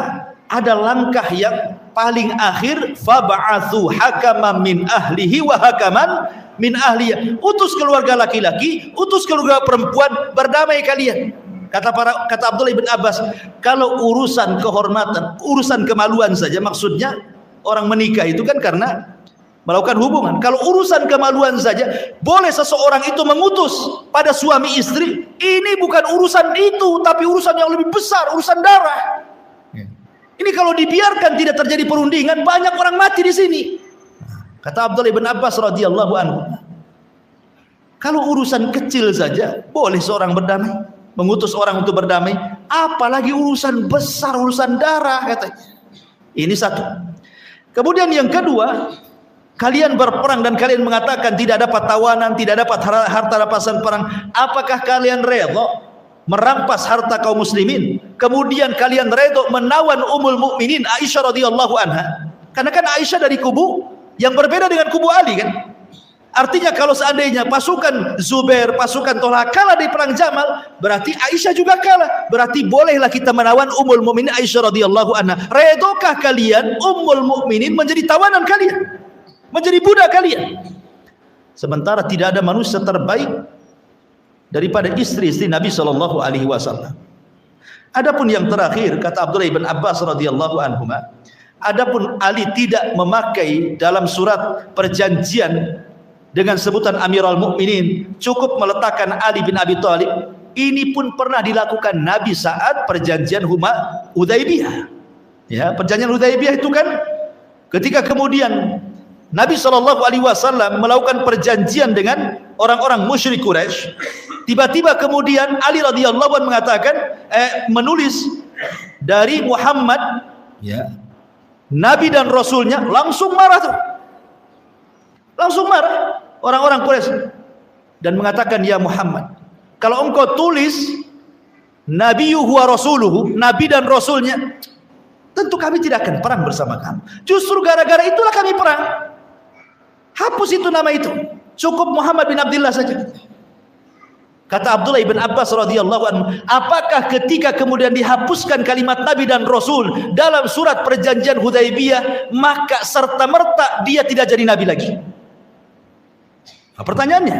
ada langkah yang paling akhir, fab'atsu hakaman min ahlihi wa hakaman min ahliya. Utus keluarga laki-laki, utus keluarga perempuan, berdamai kalian. Kata Abdullah bin Abbas, kalau urusan kehormatan, urusan kemaluan saja, maksudnya orang menikah itu kan karena melakukan hubungan. Kalau urusan kemaluan saja boleh seseorang itu mengutus pada suami istri, ini bukan urusan itu, tapi urusan yang lebih besar, urusan darah. Ini kalau dibiarkan tidak terjadi perundingan, banyak orang mati di sini. Kata Abdullah bin Abbas radhiyallahu anhu, kalau urusan kecil saja boleh seorang berdamai, mengutus orang untuk berdamai, apalagi urusan besar, urusan darah katanya. Ini satu. Kemudian yang kedua, kalian berperang dan kalian mengatakan tidak dapat tawanan, tidak dapat harta rampasan perang. Apakah kalian redha merampas harta kaum muslimin, kemudian kalian redha menawan Ummul Mukminin Aisyah radhiyallahu anha? Karena kan Aisyah dari kubu yang berbeda dengan kubu Ali kan. Artinya kalau seandainya pasukan Zubair, pasukan Tolha kalah di perang Jamal, berarti Aisyah juga kalah. Berarti bolehlah kita menawan Ummul Mukminin Aisyah radhiyallahu anha. Redokah kalian Ummul Mukminin menjadi tawanan kalian, menjadi budak kalian? Sementara tidak ada manusia terbaik daripada istri-istri Nabi sallallahu alaihi wasallam. Adapun yang terakhir, kata Abdullah bin Abbas radhiyallahu anhu, adapun Ali tidak memakai dalam surat perjanjian dengan sebutan Amirul Mukminin, cukup meletakkan Ali bin Abi Thalib. Ini pun pernah dilakukan Nabi saat perjanjian Hudaybiyah. Ya, perjanjian Hudaybiyah itu kan ketika kemudian Nabi SAW melakukan perjanjian dengan orang-orang musyrik Quraisy. Tiba-tiba kemudian Ali radhiyallahu anhu mengatakan, menulis dari Muhammad, Nabi dan Rasulnya, langsung marah tuh. Langsung marah orang-orang Quraisy dan mengatakan, ya Muhammad, kalau engkau tulis Nabiyuhu wa Rasuluhu, Nabi dan Rasulnya, tentu kami tidak akan perang bersama kamu. Justru gara-gara itulah kami perang. Hapus itu nama itu. Cukup Muhammad bin Abdullah saja. Kata Abdullah ibn Abbas radhiyallahu anhu, apakah ketika kemudian dihapuskan kalimat Nabi dan Rasul dalam surat perjanjian Hudaybiyah, maka serta-merta dia tidak jadi Nabi lagi? Nah, pertanyaannya,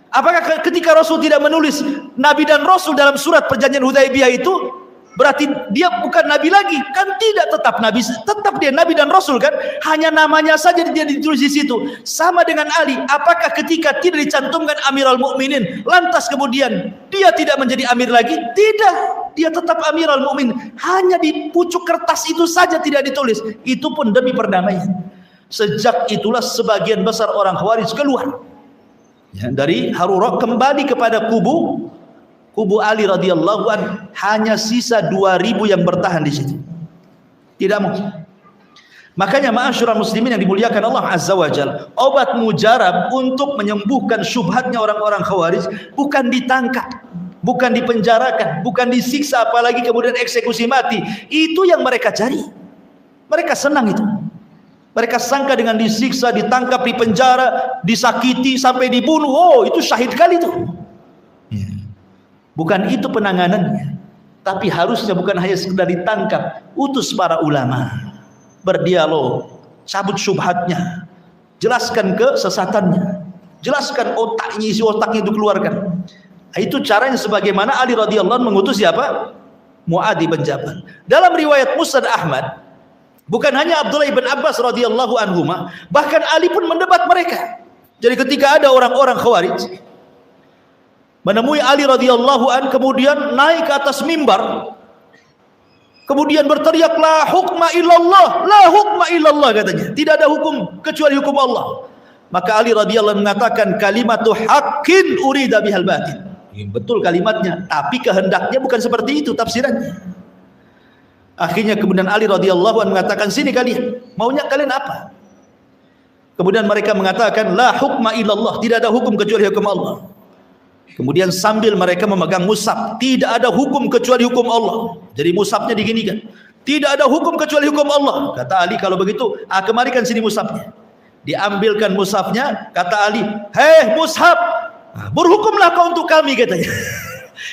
apakah ketika Rasul tidak menulis Nabi dan Rasul dalam surat perjanjian Hudaybiyah itu berarti dia bukan Nabi lagi? Kan tidak, tetap Nabi, tetap dia Nabi dan Rasul kan? Hanya namanya saja dia ditulis di situ. Sama dengan Ali, apakah ketika tidak dicantumkan Amirul Mukminin, lantas kemudian dia tidak menjadi Amir lagi? Tidak, dia tetap Amirul Mukminin. Hanya di pucuk kertas itu saja tidak ditulis. Itu pun demi perdamaian. Sejak itulah sebagian besar orang Khawarij keluar ya, dari Harura kembali kepada kubu Ali radhiyallahu anhu. Hanya sisa 2000 yang bertahan di situ. Tidak mau. Makanya ma'asyiral muslimin yang dimuliakan Allah azza wajalla, obat mujarab untuk menyembuhkan syubhatnya orang-orang Khawarij bukan ditangkap, bukan dipenjarakan, bukan disiksa, apalagi kemudian eksekusi mati. Itu yang mereka cari. Mereka senang itu. Mereka sangka dengan disiksa, ditangkap, dipenjara, disakiti sampai dibunuh, oh itu syahid kali itu. Bukan itu penanganannya. Tapi harusnya bukan hanya sekedar ditangkap, utus para ulama, berdialog, cabut syubhatnya, jelaskan kesesatannya, jelaskan otaknya, isi otaknya itu keluarkan. Itu caranya sebagaimana Ali radhiyallahu anhu mengutus siapa? Mu'adz bin Jabal. Dalam riwayat Musnad Ahmad, bukan hanya Abdullah ibn Abbas radhiyallahu anhuma, bahkan Ali pun mendebat mereka. Jadi ketika ada orang-orang Khawarij menemui Ali radhiyallahu an, kemudian naik ke atas mimbar, kemudian berteriak, la hukma illallah, la hukma illallah, katanya, tidak ada hukum kecuali hukum Allah. Maka Ali radhiyallahu an mengatakan, kalimatu haqqin urida bihal batil. Betul kalimatnya, tapi kehendaknya bukan seperti itu tafsirannya. Akhirnya kemudian Ali radhiyallahu an mengatakan, sini kalian, maunya kalian apa? Kemudian mereka mengatakan, la hukma illallah, tidak ada hukum kecuali hukum Allah. Kemudian sambil mereka memegang mushaf, tidak ada hukum kecuali hukum Allah. Jadi mushafnya diginikan, tidak ada hukum kecuali hukum Allah. Kata Ali, kalau begitu, kemarikan sini mushafnya. Diambilkan mushafnya, kata Ali, hei mushaf, berhukumlah kau untuk kami, katanya.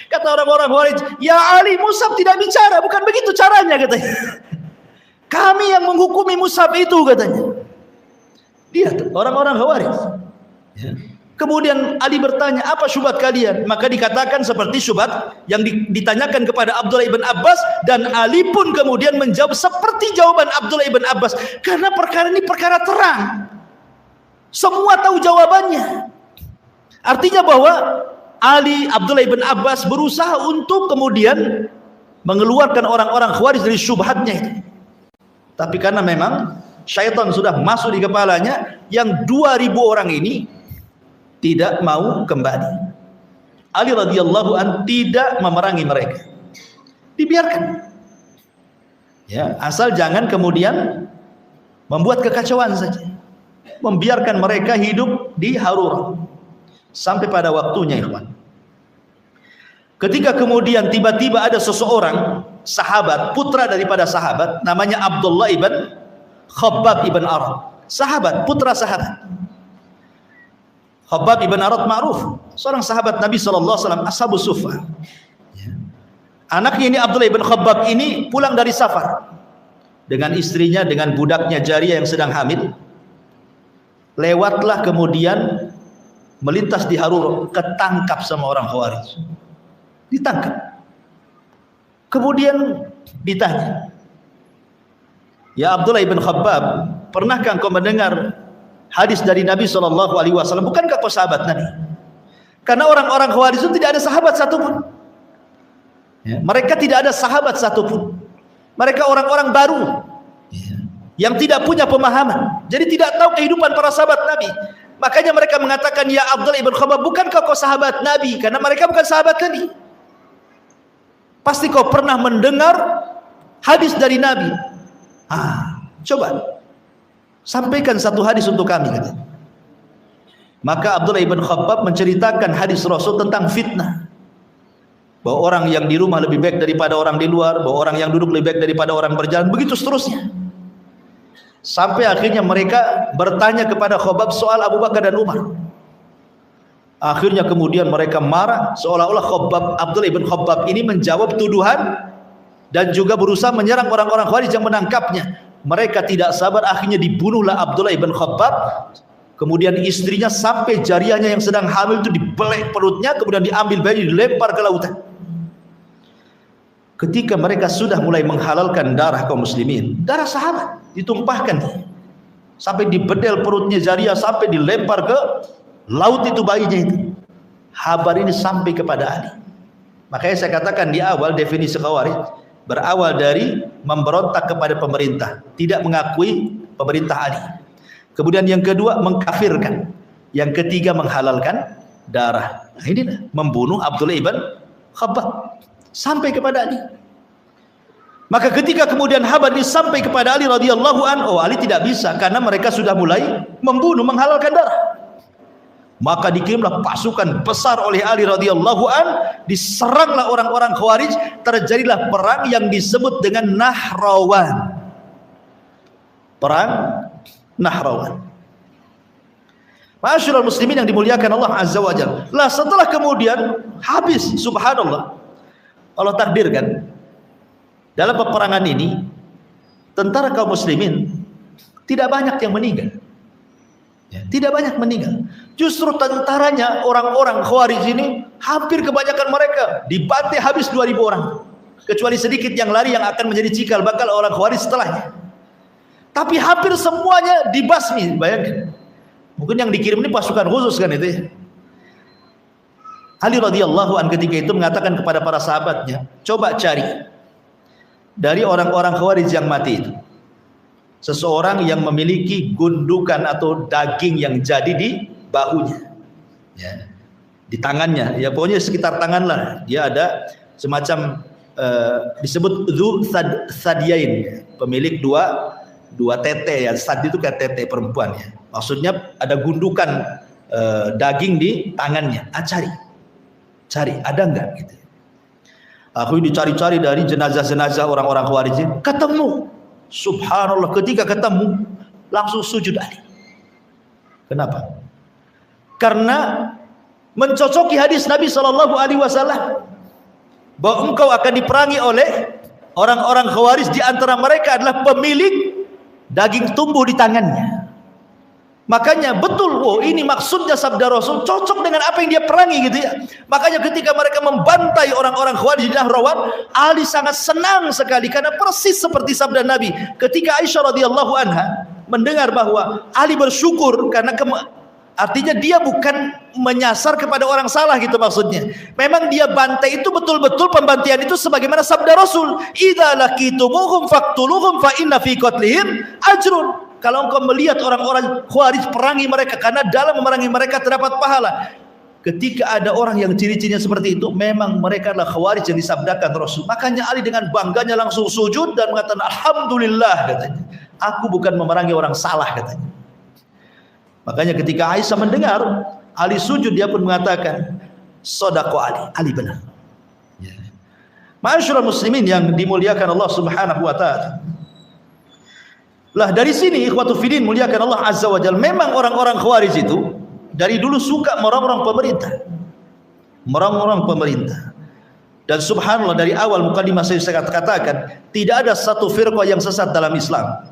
Kata orang-orang Khawarij, ya Ali, mushaf tidak bicara, bukan begitu caranya, katanya. Kami yang menghukumi mushaf itu, katanya. Lihat orang-orang Khawarij ya. Kemudian Ali bertanya, apa syubhat kalian? Maka dikatakan seperti syubhat yang ditanyakan kepada Abdullah ibn Abbas, dan Ali pun kemudian menjawab seperti jawaban Abdullah ibn Abbas, karena perkara ini perkara terang, semua tahu jawabannya. Artinya bahwa Ali, Abdullah ibn Abbas berusaha untuk kemudian mengeluarkan orang-orang Khawarij dari syubhatnya itu. Tapi karena memang syaitan sudah masuk di kepalanya, yang 2000 orang ini tidak mau kembali. Ali radhiyallahu an tidak memerangi mereka, dibiarkan ya, asal jangan kemudian membuat kekacauan saja, membiarkan mereka hidup di Harura sampai pada waktunya, ikhwan. Ketika kemudian tiba-tiba ada seseorang sahabat, putra daripada sahabat, namanya Abdullah ibn Khabbab ibn Arad, sahabat, putra sahabat. Khabbab ibn Arad ma'ruf, seorang sahabat Nabi SAW, Ashabus Suffah. Anaknya ini Abdullah ibn Khabbab ini pulang dari safar dengan istrinya, dengan budaknya Jariyah yang sedang hamil. Lewatlah kemudian melintas di Harura, ketangkap sama orang Khawarij. Ditangkap. Kemudian ditanya, ya Abdullah ibn Khabbab, pernahkah engkau mendengar hadis dari Nabi SAW? Bukankah kau sahabat Nabi? Karena orang-orang Khawarij itu tidak ada sahabat satupun ya, mereka tidak ada sahabat satupun. Mereka orang-orang baru ya, yang tidak punya pemahaman, jadi tidak tahu kehidupan para sahabat Nabi. Makanya mereka mengatakan, ya Abdullah ibn Khabbab, bukankah kau sahabat Nabi? Karena mereka bukan sahabat Nabi. Pasti kau pernah mendengar hadis dari Nabi. Coba sampaikan satu hadis untuk kami, katanya. Maka Abdullah ibn Khabbab menceritakan hadis Rasul tentang fitnah. bahwa orang yang di rumah lebih baik daripada orang di luar, bahwa orang yang duduk lebih baik daripada orang berjalan, begitu seterusnya. Sampai akhirnya mereka bertanya kepada Khabbab soal Abu Bakar dan Umar. Akhirnya kemudian mereka marah, seolah-olah Abdullah ibn Khabbab ini menjawab tuduhan dan juga berusaha menyerang orang-orang Khawarij yang menangkapnya. Mereka tidak sabar, akhirnya dibunuhlah Abdullah ibn Khabbab. Kemudian istrinya sampai jariahnya yang sedang hamil itu dibelek perutnya, kemudian diambil bayi dilempar ke lautan. Ketika mereka sudah mulai menghalalkan darah kaum muslimin, darah sahabat ditumpahkan sampai dibedel perutnya jariah, sampai dilempar ke laut itu bayinya itu. Kabar ini sampai kepada Ali. Makanya saya katakan di awal definisi Khawarij berawal dari memberontak kepada pemerintah, tidak mengakui pemerintah Ali. Kemudian yang kedua mengkafirkan, yang ketiga menghalalkan darah. Nah, ini membunuh Abdullah ibn Khabbab sampai kepada Ali. Maka ketika kemudian kabar ini sampai kepada Ali radhiyallahu anhu, Ali tidak bisa karena mereka sudah mulai membunuh, menghalalkan darah. Maka dikirimlah pasukan besar oleh Ali radhiyallahu an, diseranglah orang-orang Khawarij, terjadilah perang yang disebut dengan Nahrawan. Perang Nahrawan. Ma'asyiral muslimin yang dimuliakan Allah Azza wa Jalla. Lah setelah kemudian habis, subhanallah, Allah takdirkan dalam peperangan ini tentara kaum muslimin tidak banyak yang meninggal. Tidak banyak meninggal. Justru tentaranya orang-orang Khawarij ini hampir kebanyakan mereka dibantai habis 2.000 orang. Kecuali sedikit yang lari yang akan menjadi cikal bakal orang Khawarij setelahnya. Tapi hampir semuanya dibasmi. Bayangkan. Mungkin yang dikirim ini pasukan khusus kan itu ya. Ali radhiyallahu an ketika itu mengatakan kepada para sahabatnya, coba cari dari orang-orang Khawarij yang mati itu seseorang yang memiliki gundukan atau daging yang jadi di bahunya, ya, di tangannya, ya pokoknya sekitar tangan lah. Dia ada semacam disebut dzu sadyain, pemilik dua tete ya. Sad itu kayak tete perempuan ya. Maksudnya ada gundukan daging di tangannya. Cari ada enggak gitu. Aku dicari-cari dari jenazah-jenazah orang-orang Khawarij, ketemu. Subhanallah, ketika ketemu langsung sujud Ali. Kenapa? Karena mencocoki hadis Nabi SAW bahwa engkau akan diperangi oleh orang-orang Khawarij, di antara mereka adalah pemilik daging tumbuh di tangannya. Makanya betul, ini maksudnya sabda Rasul cocok dengan apa yang dia perangi gitu ya. Makanya ketika mereka membantai orang-orang Khawarij di Nahrawan, Ali sangat senang sekali karena persis seperti sabda Nabi. Ketika Aisyah radhiyallahu anha mendengar bahwa Ali bersyukur karena artinya dia bukan menyasar kepada orang salah gitu maksudnya. Memang dia bantai itu betul-betul pembantian itu sebagaimana sabda Rasul, "Idza laqitumuhum faqtuluhum fa inna fi qatlihim ajrun." Kalau engkau melihat orang-orang Khawarij, perangi mereka karena dalam memerangi mereka terdapat pahala. Ketika ada orang yang ciri-cirinya seperti itu, memang mereka adalah Khawarij yang disabdakan Rasul. Makanya Ali dengan bangganya langsung sujud dan mengatakan alhamdulillah katanya. Aku bukan memerangi orang salah katanya. Makanya ketika Aisyah mendengar Ali sujud, dia pun mengatakan shadaqa Ali, Ali benar. Ya. Ma'asyiral muslimin yang dimuliakan Allah Subhanahu wa taala. Lah dari sini ikhwatu fillah muliakan Allah Azza wa Jalla, memang orang-orang Khawarij itu dari dulu suka merongrong pemerintah. Merongrong pemerintah. Dan subhanallah dari awal mukadimah saya katakan, tidak ada satu firqah yang sesat dalam Islam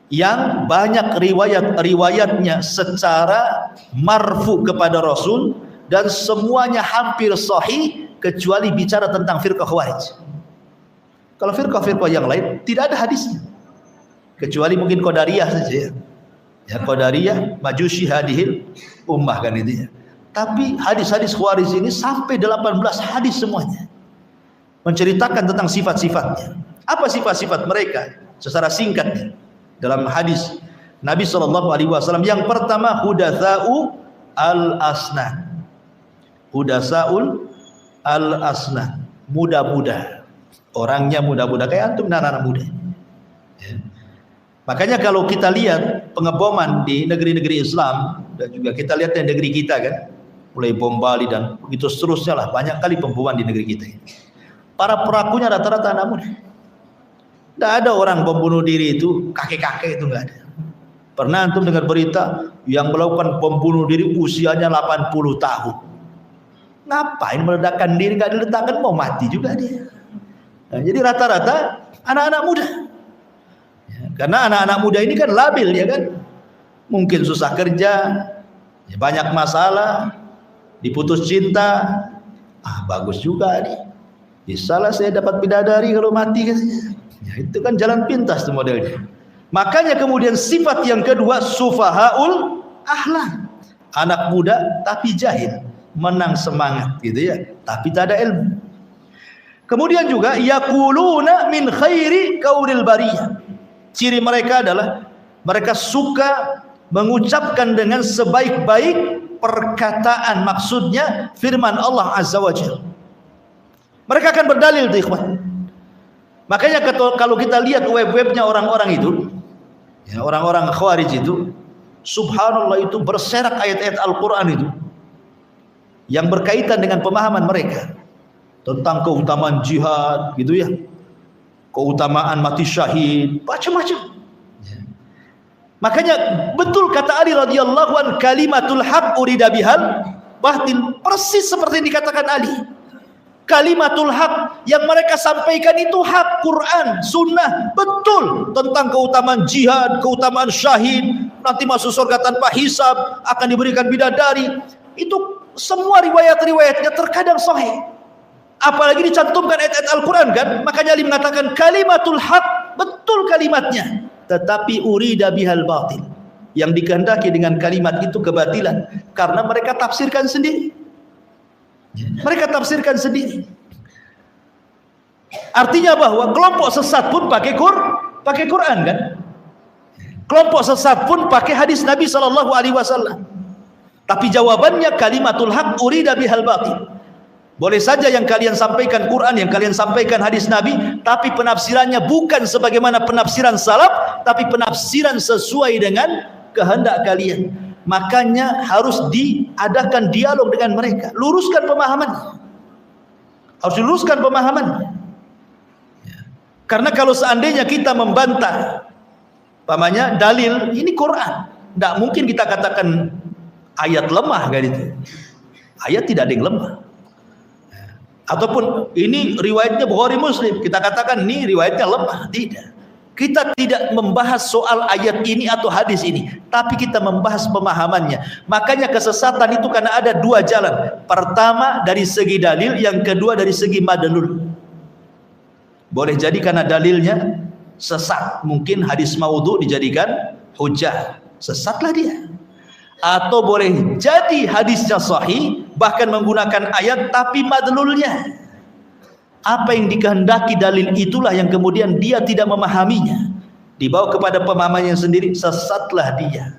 yang banyak riwayat-riwayatnya secara marfu kepada Rasul dan semuanya hampir sahih kecuali bicara tentang firqah Khawarij. Kalau firqah-firqah yang lain tidak ada hadisnya. Kecuali mungkin Qadariyah saja ya, Qadariyah Majusi hadihil ummah kan itu ya. Tapi hadis-hadis Khawarij ini sampai 18 hadis semuanya menceritakan tentang sifat-sifatnya. Apa sifat-sifat mereka secara singkatnya dalam hadis Nabi SAW? Yang pertama, hudatsa'u al-asnan. Hudatsa'ul al-asnan, muda-muda, orangnya muda-muda kayak antum anak-anak muda ya. Makanya kalau kita lihat pengeboman di negeri-negeri Islam dan juga kita lihat di negeri kita kan, mulai bom Bali dan begitu seterusnya lah, banyak kali pembunuhan di negeri kita ini. Para pelakunya rata-rata anak muda. Tidak ada orang membunuh diri itu kakek-kakek, itu nggak ada. Pernah antum dengar berita yang melakukan bom bunuh diri usianya 80 tahun? Ngapain meledakkan diri, nggak diletakkan mau mati juga dia. Nah, jadi rata-rata anak-anak muda. Ya, karena anak-anak muda ini kan labil ya kan. Mungkin susah kerja, ya banyak masalah, diputus cinta. Bagus juga nih. Bisalah saya dapat bidadari kalau mati katanya. Ya, itu kan jalan pintas tuh modelnya. Makanya kemudian sifat yang kedua, sufahaul ahlam. Anak muda tapi jahil, menang semangat gitu ya, tapi tak ada ilmu. Kemudian juga yaquluna min khairi qaulil bariyah. Ciri mereka adalah mereka suka mengucapkan dengan sebaik-baik perkataan, maksudnya firman Allah Azza wa Jalla. Mereka akan berdalil tuh ikhwan. Makanya kalau kita lihat web-webnya orang-orang itu, ya, orang-orang Khawarij itu, subhanallah itu berserak ayat-ayat Al-Quran itu yang berkaitan dengan pemahaman mereka tentang keutamaan jihad gitu ya, keutamaan mati syahid, macam-macam. Makanya betul kata Ali radhiyallahu an, kalimatul haq urida bihal batil, persis seperti yang dikatakan Ali. Kalimatul haq yang mereka sampaikan itu hak, Quran, sunnah, betul tentang keutamaan jihad, keutamaan syahid, nanti masuk surga tanpa hisab, akan diberikan bidadari. Itu semua riwayat-riwayatnya terkadang sahih. Apalagi dicantumkan ayat-ayat Al-Quran kan. Makanya Ali mengatakan kalimatul haq, betul kalimatnya, tetapi urida bihal batil, yang dikehendaki dengan kalimat itu kebatilan, karena mereka tafsirkan sendiri. Mereka tafsirkan sendiri. Artinya bahwa kelompok sesat pun pakai Quran kan. Kelompok sesat pun pakai hadis Nabi SAW. Tapi jawabannya kalimatul haq urida bihal batil. Boleh saja yang kalian sampaikan Quran, yang kalian sampaikan hadis Nabi, tapi penafsirannya bukan sebagaimana penafsiran salaf, tapi penafsiran sesuai dengan kehendak kalian. Makanya harus diadakan dialog dengan mereka, luruskan pemahaman, harus diluruskan pemahaman. Karena kalau seandainya kita membantah pamannya dalil ini Quran, tidak mungkin kita katakan ayat lemah kan itu. Ayat tidak ada yang lemah. Ataupun ini riwayatnya Bukhari Muslim, kita katakan ini riwayatnya lemah. Tidak. Kita tidak membahas soal ayat ini atau hadis ini, tapi kita membahas pemahamannya. Makanya kesesatan itu karena ada dua jalan. Pertama dari segi dalil, yang kedua dari segi madlul. Boleh jadi karena dalilnya sesat, mungkin hadis maudhu dijadikan hujah, sesatlah dia. Atau boleh jadi hadisnya sahih, bahkan menggunakan ayat tapi madlulnya, apa yang dikehendaki dalil itulah yang kemudian dia tidak memahaminya, dibawa kepada pemahamannya sendiri, sesatlah dia.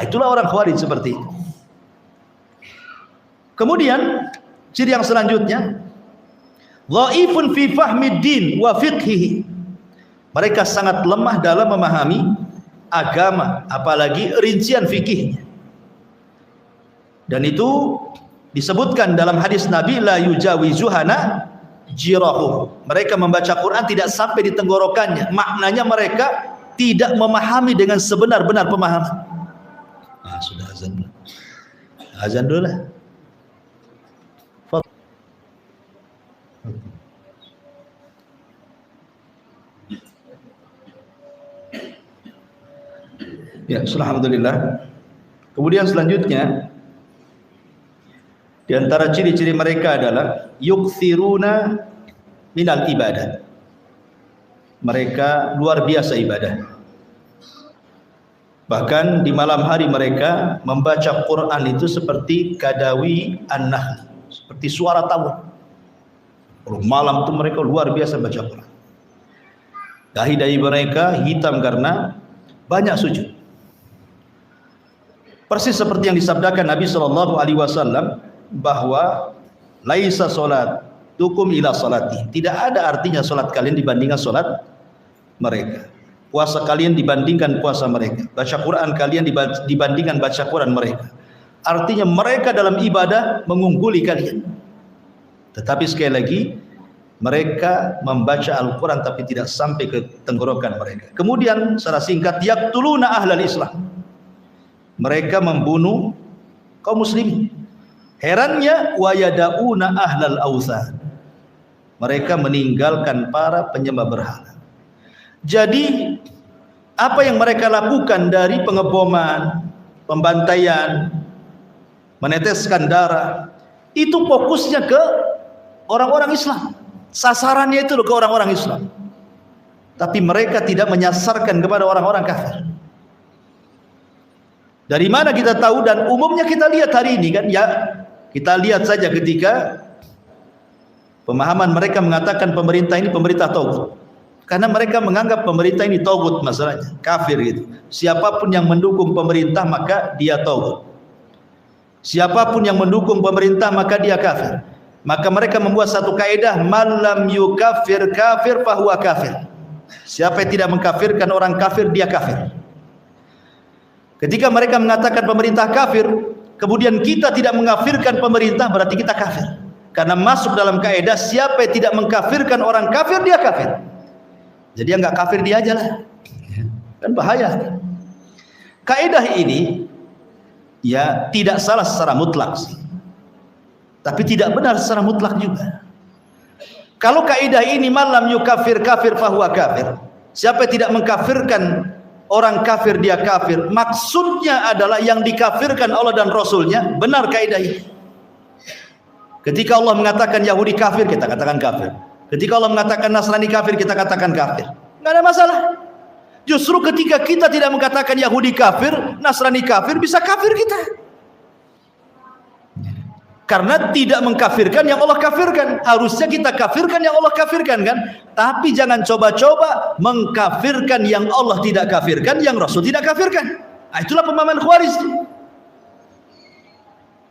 Itulah orang Khawarij seperti itu. Kemudian ciri yang selanjutnya, dhaifun fi fahmid din wa fiqhihi. Mereka sangat lemah dalam memahami agama, apalagi rincian fikihnya. Dan itu disebutkan dalam hadis Nabi, la yujawizuhana jirahu. Mereka membaca Quran tidak sampai di tenggorokannya. Maknanya mereka tidak memahami dengan sebenar-benar pemahaman. Sudah azan dulu. Azan dulu lah. Ya, alhamdulillah. Kemudian selanjutnya, di antara ciri-ciri mereka adalah yukthiruna minal ibadah. Mereka luar biasa ibadah. Bahkan di malam hari mereka membaca Quran itu seperti kadawi an-nahl, seperti suara tawon. Kalau malam itu mereka luar biasa baca Quran. Dahi-dahi mereka hitam karena banyak sujud. Persis seperti yang disabdakan Nabi SAW bahwa laisa salatukum ila salati, tidak ada artinya salat kalian dibandingkan salat mereka, puasa kalian dibandingkan puasa mereka, baca Quran kalian dibandingkan baca Quran mereka. Artinya mereka dalam ibadah mengungguli kalian. Tetapi sekali lagi, mereka membaca Al-Quran tapi tidak sampai ke tenggorokan mereka. Kemudian secara singkat, yaqtuluna ahlal Islam. Mereka membunuh kaum muslimin. Herannya, wa yada'una ahlal awthan. Mereka meninggalkan para penyembah berhala. Jadi apa yang mereka lakukan dari pengeboman, pembantaian, meneteskan darah, itu fokusnya ke orang-orang Islam. Sasarannya itu ke orang-orang Islam. Tapi mereka tidak menyasarkan kepada orang-orang kafir. Dari mana kita tahu? Dan umumnya kita lihat hari ini kan, ya kita lihat saja ketika pemahaman mereka mengatakan pemerintah ini pemerintah tauhid. Karena mereka menganggap pemerintah ini tauhid, masalahnya kafir gitu. Siapapun yang mendukung pemerintah maka dia tauhid. Siapapun yang mendukung pemerintah maka dia kafir. Maka mereka membuat satu kaidah, man lam yukaffir kafir fahuwa kafir. Siapa yang tidak mengkafirkan orang kafir, dia kafir. Ketika mereka mengatakan pemerintah kafir, kemudian kita tidak mengkafirkan pemerintah, berarti kita kafir. Karena masuk dalam kaidah, siapa yang tidak mengkafirkan orang kafir, dia kafir. Jadi yang nggak kafir dia aja lah. Kan bahaya. Kaidah ini ya tidak salah secara mutlak sih. Tapi tidak benar secara mutlak juga. Kalau kaidah ini malam yukafir kafir fahuwa kafir, siapa yang tidak mengkafirkan orang kafir dia kafir, maksudnya adalah yang dikafirkan Allah dan Rasulnya. Benar kaidah ini. Ketika Allah mengatakan Yahudi kafir, kita katakan kafir. Ketika Allah mengatakan Nasrani kafir, kita katakan kafir. Nggak ada masalah. Justru ketika kita tidak mengatakan Yahudi kafir, Nasrani kafir, bisa kafir kita. Karena tidak mengkafirkan yang Allah kafirkan. Harusnya kita kafirkan yang Allah kafirkan kan. Tapi jangan coba-coba mengkafirkan yang Allah tidak kafirkan, yang Rasul tidak kafirkan. Nah, itulah pemahaman Khawarij.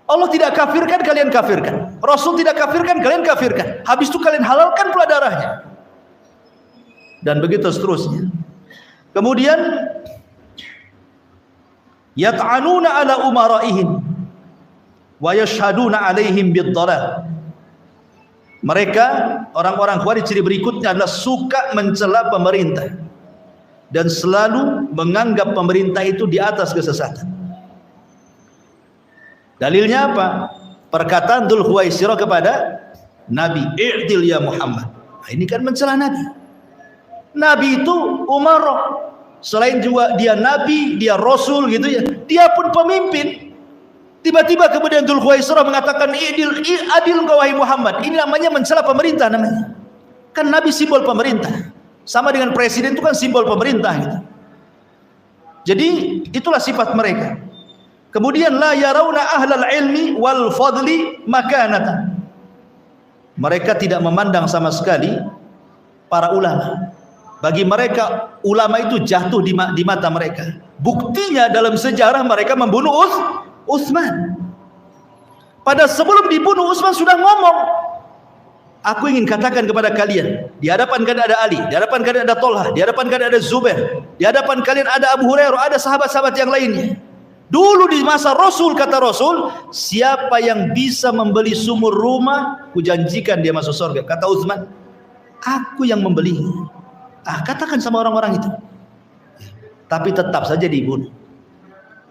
Allah tidak kafirkan, kalian kafirkan. Rasul tidak kafirkan, kalian kafirkan. Habis itu kalian halalkan pula darahnya. Dan begitu seterusnya. Kemudian yat'anuna ala umaraihim wa yashhaduna alaihim bid-dhalal. Mereka orang-orang Khawarij ciri berikutnya adalah suka mencela pemerintah dan selalu menganggap pemerintah itu di atas kesesatan. Dalilnya apa? Perkataan Dzul Khuwaisirah kepada Nabi, "I'dil ya Muhammad." Nah, ini kan mencela Nabi. Nabi itu umarah. Selain juga dia Nabi, dia Rasul gitu ya. Dia pun pemimpin. Tiba-tiba kemudian Dzul Khuwaisirah mengatakan, "Adil engkau wahai Muhammad." Ini namanya mencela pemerintah namanya. Kan Nabi simbol pemerintah. Sama dengan presiden itu kan simbol pemerintah gitu. Jadi itulah sifat mereka. Kemudian la yarawna ahlal ilmi wal fadli makanatan. Mereka tidak memandang sama sekali para ulama. Bagi mereka ulama itu jatuh di mata mereka. Buktinya dalam sejarah mereka membunuh Utsman. Pada sebelum dibunuh Utsman sudah ngomong, "Aku ingin katakan kepada kalian, di hadapan kalian ada Ali, di hadapan kalian ada Tolha, di hadapan kalian ada Zubair, di hadapan kalian ada Abu Hurairah, ada sahabat-sahabat yang lainnya. Dulu di masa Rasul, kata Rasul, siapa yang bisa membeli sumur rumah, kujanjikan dia masuk surga." Kata Utsman, "Aku yang membelinya." Katakan sama orang-orang itu. Tapi tetap saja dibunuh.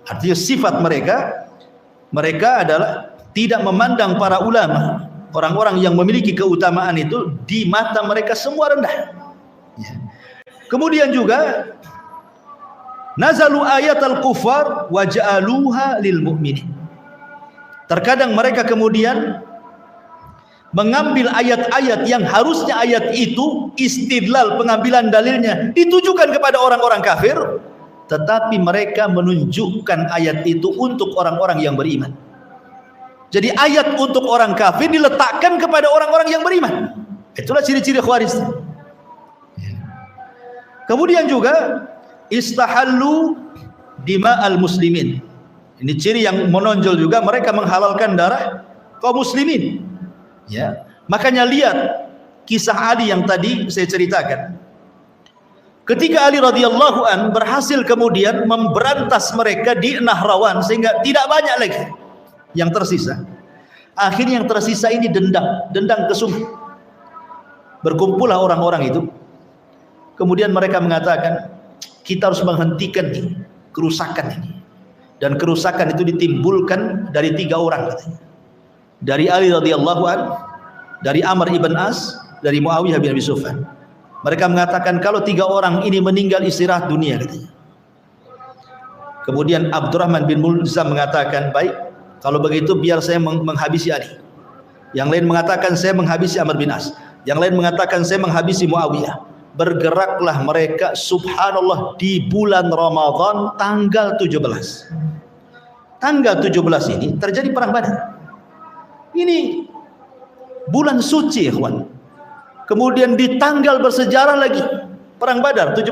Artinya sifat mereka adalah tidak memandang para ulama, orang-orang yang memiliki keutamaan itu, di mata mereka semua rendah. Kemudian juga nazalu ayat al-kufar wa ja'aluha lil mu'minin. Terkadang mereka kemudian mengambil ayat-ayat yang harusnya ayat itu istidlal, pengambilan dalilnya ditujukan kepada orang-orang kafir, tetapi mereka menunjukkan ayat itu untuk orang-orang yang beriman. Jadi ayat untuk orang kafir diletakkan kepada orang-orang yang beriman. Itulah ciri-ciri Khawarij. Kemudian juga istahallu dima'al muslimin. Ini ciri yang menonjol juga, mereka menghalalkan darah kaum muslimin. Ya, makanya lihat kisah Ali yang tadi saya ceritakan. Ketika Ali radhiyallahu an berhasil kemudian memberantas mereka di Nahrawan sehingga tidak banyak lagi. yang tersisa. Akhirnya yang tersisa ini dendang ke sumur. Berkumpullah orang-orang itu. Kemudian mereka mengatakan, kita harus menghentikan kerusakan ini. Dan kerusakan itu ditimbulkan dari 3 orang katanya. Dari Ali radhiyallahu an, dari Amr ibn As, dari Muawiyah bin Abi Sufyan. Mereka mengatakan kalau 3 orang ini meninggal istirahat dunia katanya. Kemudian Abdurrahman bin Mulzam mengatakan, baik, kalau begitu biar saya menghabisi Ali. Yang lain mengatakan saya menghabisi Amr bin As. Yang lain mengatakan saya menghabisi Muawiyah. Bergeraklah mereka subhanallah di bulan Ramadan tanggal 17. Tanggal 17 ini terjadi perang Badar. Ini bulan suci, ikhwan. Kemudian di tanggal bersejarah lagi perang Badar 17.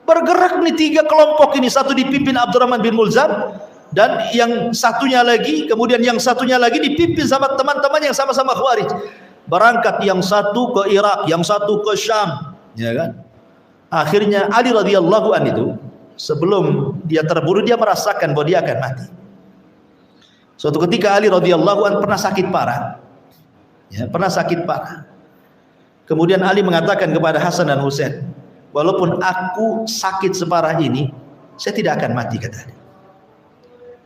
Bergerak nih 3 kelompok ini, satu dipimpin Abdurrahman bin Mulzam dan yang satunya lagi, kemudian yang satunya lagi dipimpin sama teman-teman yang sama-sama Khawarij. Berangkat yang satu ke Irak, yang satu ke Syam, ya kan? Akhirnya Ali radhiyallahu an itu sebelum dia terbunuh dia merasakan bahwa dia akan mati. Suatu ketika Ali radhiyallahu an pernah sakit parah. Ya, pernah sakit parah. Kemudian Ali mengatakan kepada Hasan dan Husain, walaupun aku sakit separah ini, saya tidak akan mati, kata Ali.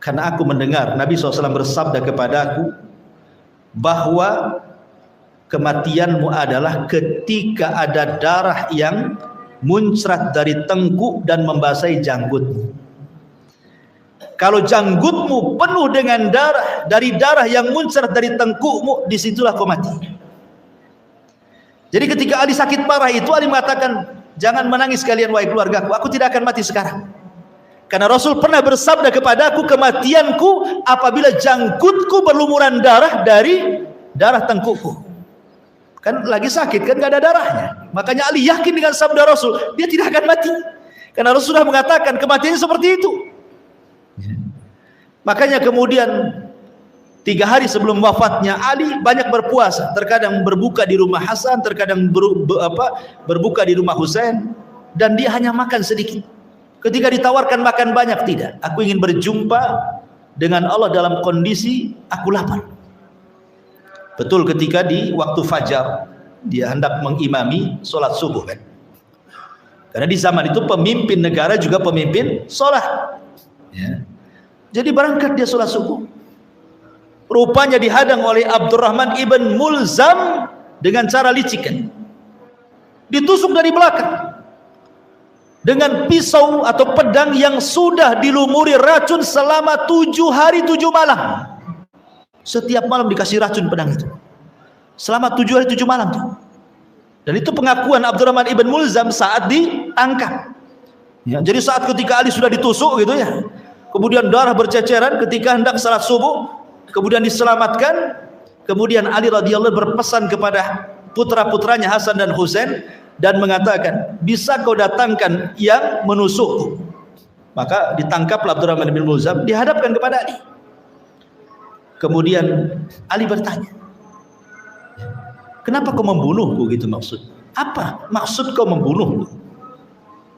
Karena aku mendengar Nabi SAW bersabda kepadaku bahwa kematianmu adalah ketika ada darah yang muncrat dari tengkuk dan membasahi janggutmu. Kalau janggutmu penuh dengan darah, dari darah yang muncrat dari tengkukmu, disitulah kau mati. Jadi ketika Ali sakit parah itu, Ali mengatakan, jangan menangis kalian wahai keluargaku, aku tidak akan mati sekarang. Karena Rasul pernah bersabda kepadaku, kematianku apabila janggutku berlumuran darah dari darah tengkukku. Kan lagi sakit, kan gak ada darahnya. Makanya Ali yakin dengan sabda Rasul, dia tidak akan mati. Karena Rasul sudah mengatakan kematiannya seperti itu. Makanya kemudian 3 hari sebelum wafatnya Ali banyak berpuasa. Terkadang berbuka di rumah Hasan, terkadang berbuka di rumah Husain, dan dia hanya makan sedikit. Ketika ditawarkan makan banyak, tidak. Aku ingin berjumpa dengan Allah dalam kondisi aku lapar. Betul ketika di waktu fajar dia hendak mengimami sholat subuh, kan? Karena di zaman itu pemimpin negara juga pemimpin sholat, ya. Jadi berangkat dia sholat subuh. Rupanya dihadang oleh Abdurrahman ibn Mulzam dengan cara licik, kan? Ditusuk dari belakang dengan pisau atau pedang yang sudah dilumuri racun selama 7 hari 7 malam. Setiap malam dikasih racun pedang itu selama 7 hari 7 malam tuh. Dan itu pengakuan Abdurrahman ibn Mulzam saat ditangkap, ya. Jadi saat ketika Ali sudah ditusuk gitu ya, kemudian darah berceceran ketika hendak salat subuh, kemudian diselamatkan. Kemudian Ali radhiyallahu berpesan kepada putra-putranya Hasan dan Husain dan mengatakan, bisa kau datangkan yang menusukku. Maka ditangkaplah Abdurrahman bin Mulzam, dihadapkan kepada Ali. Kemudian Ali bertanya, kenapa kau membunuhku, gitu maksud? Apa maksud kau membunuhku?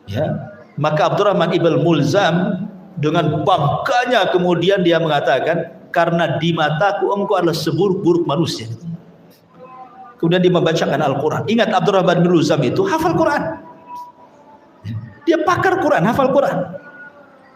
Ya, maka Abdurrahman ibn Mulzam dengan bangkanya kemudian dia mengatakan, karena di mataku engkau adalah seburuk-buruk manusia. Kemudian dia membacakan Al-Quran. Ingat Abdurrahman bin Mulzam itu hafal Quran. Dia pakar Quran, hafal Quran.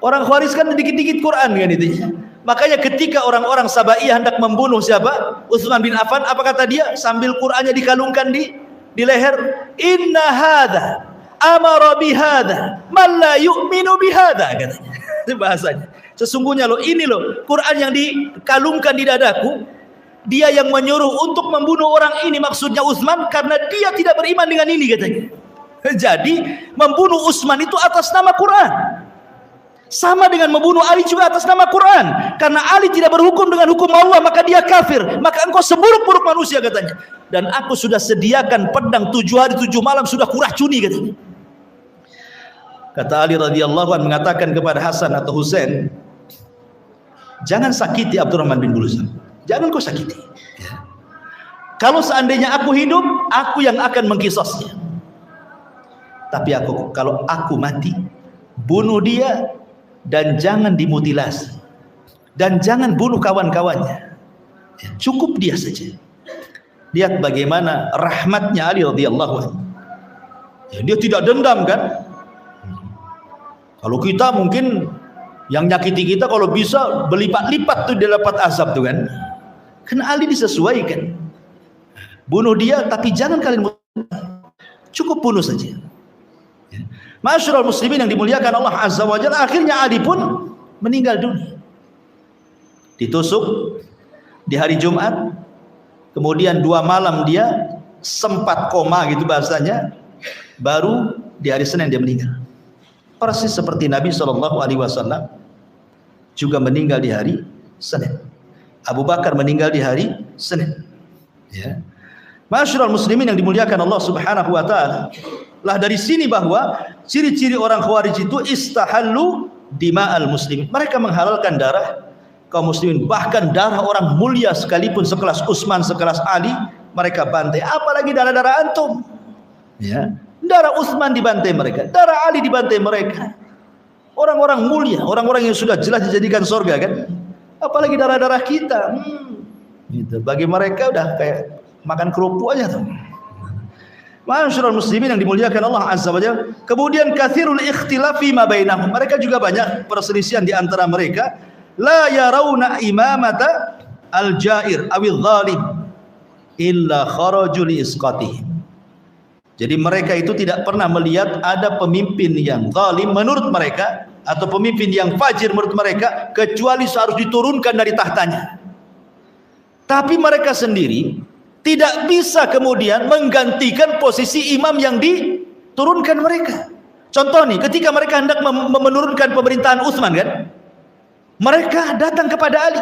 Orang Khawarij kan dikit-dikit Quran kan itu. Makanya ketika orang-orang Sabaiyah hendak membunuh siapa? Utsman bin Affan, apa kata dia? Sambil Qur'annya dikalungkan di leher, inna hadza amara bihadza man la yu'minu bihadza, katanya. Itu bahasanya. Sesungguhnya loh, ini loh Quran yang dikalungkan di dadaku, dia yang menyuruh untuk membunuh orang ini, maksudnya Utsman, karena dia tidak beriman dengan ini, katanya. Jadi membunuh Utsman itu atas nama Quran. Sama dengan membunuh Ali juga atas nama Quran. Karena Ali tidak berhukum dengan hukum Allah, maka dia kafir. Maka engkau seburuk-buruk manusia, katanya. Dan aku sudah sediakan pedang 7 hari 7 malam, sudah kuracuni, katanya. Kata Ali radhiyallahu anhu mengatakan kepada Hasan atau Husain, jangan sakiti Abdurrahman bin Mulzam. Jangan kau sakiti, ya. Kalau seandainya aku hidup, aku yang akan mengkisasnya. Tapi kalau aku mati, bunuh dia dan jangan dimutilasi. dan jangan bunuh kawan-kawannya. Ya, cukup dia saja. Lihat bagaimana rahmatnya Ali radhiyallahu anhu. Ya, dia tidak dendam kan? Kalau kita mungkin yang nyakiti kita kalau bisa berlipat-lipat tuh dia dapat azab tuh kan. Karena Ali disesuaikan. Bunuh dia tapi jangan kalian cukup bunuh saja. Ya. Ma'asyiral muslimin yang dimuliakan Allah Azza wa Jalla, akhirnya Ali pun meninggal dunia. Ditusuk di hari Jumat, kemudian 2 malam dia sempat koma gitu bahasanya, baru di hari Senin dia meninggal. Persis seperti Nabi SAW juga meninggal di hari Senin. Abu Bakar meninggal di hari Senin. Ya. Ma'asyiral muslimin yang dimuliakan Allah Subhanahu wa taala. Lah dari sini bahwa ciri-ciri orang Khawarij itu istahallu dima'al muslimin. Mereka menghalalkan darah kaum muslimin, bahkan darah orang mulia sekalipun sekelas Utsman, sekelas Ali, mereka bantai. Apalagi darah-darah antum. Ya. Darah Utsman dibantai mereka, darah Ali dibantai mereka. Orang-orang mulia, orang-orang yang sudah jelas dijadikan surga kan. Apalagi darah-darah kita. Gitu. Bagi mereka udah kayak makan kerupuk aja tuh. Ma'asyiral muslimin yang dimuliakan Allah Azza wa Jalla. Kemudian katsirul ikhtilafi ma bainahum. Mereka juga banyak perselisihan di antara mereka. La yarawna imamata al-jair awil zalim illa kharaju li isqatihim. Jadi mereka itu tidak pernah melihat ada pemimpin yang zalim menurut mereka atau pemimpin yang fajir menurut mereka kecuali harus diturunkan dari tahtanya. Tapi mereka sendiri tidak bisa kemudian menggantikan posisi imam yang diturunkan mereka. Contoh nih, ketika mereka hendak menurunkan pemerintahan Utsman kan, mereka datang kepada Ali.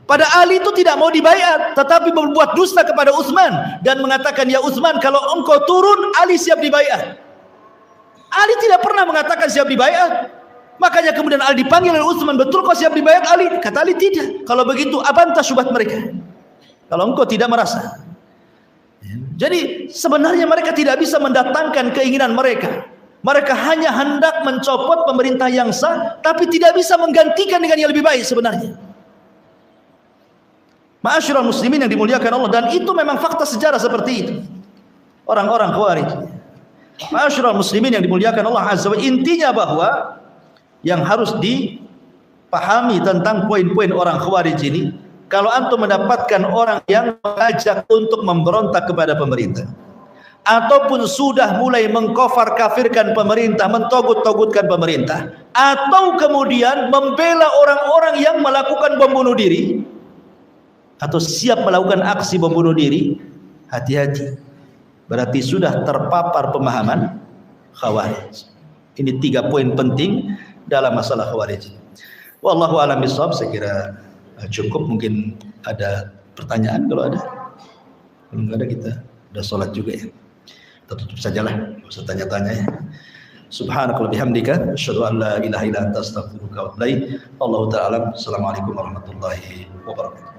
Pada Ali itu tidak mau dibaiat, tetapi berbuat dusta kepada Utsman dan mengatakan, ya Utsman, kalau engkau turun, Ali siap dibaiat. Ali tidak pernah mengatakan siap dibaiat. Makanya kemudian Ali dipanggil oleh Utsman, betul kau siap dibaiat Ali? Kata Ali tidak. Kalau begitu, abantah syubhat mereka. Kalau engkau tidak merasa. Jadi sebenarnya mereka tidak bisa mendatangkan keinginan mereka. Mereka hanya hendak mencopot pemerintah yang sah, tapi tidak bisa menggantikan dengan yang lebih baik sebenarnya. Ma'asyiral muslimin yang dimuliakan Allah, dan itu memang fakta sejarah seperti itu. Orang-orang Khawarij. Ma'asyiral muslimin yang dimuliakan Allah Azza wa Jalla, intinya bahwa yang harus dipahami tentang poin-poin orang Khawarij ini, kalau antum mendapatkan orang yang mengajak untuk memberontak kepada pemerintah, ataupun sudah mulai mengkafir kafirkan pemerintah, mentogut-togutkan pemerintah, atau kemudian membela orang-orang yang melakukan bom bunuh diri, atau siap melakukan aksi bom bunuh diri, hati-hati. Berarti sudah terpapar pemahaman Khawarij. Ini 3 poin penting dalam masalah Khawarij. Wallahu a'lam bishawab. Saya kira cukup. Mungkin ada pertanyaan. Kalau ada, kalau nggak ada kita udah sholat juga ya. Kita tutup sajalah, nggak usah tanya-tanya ya. Subhanakallah bihamdika asyhadu an la ilaha illa anta astaghfiruka wa atubu ilaik. Wallahu ta'ala. Assalamualaikum warahmatullahi wabarakatuh.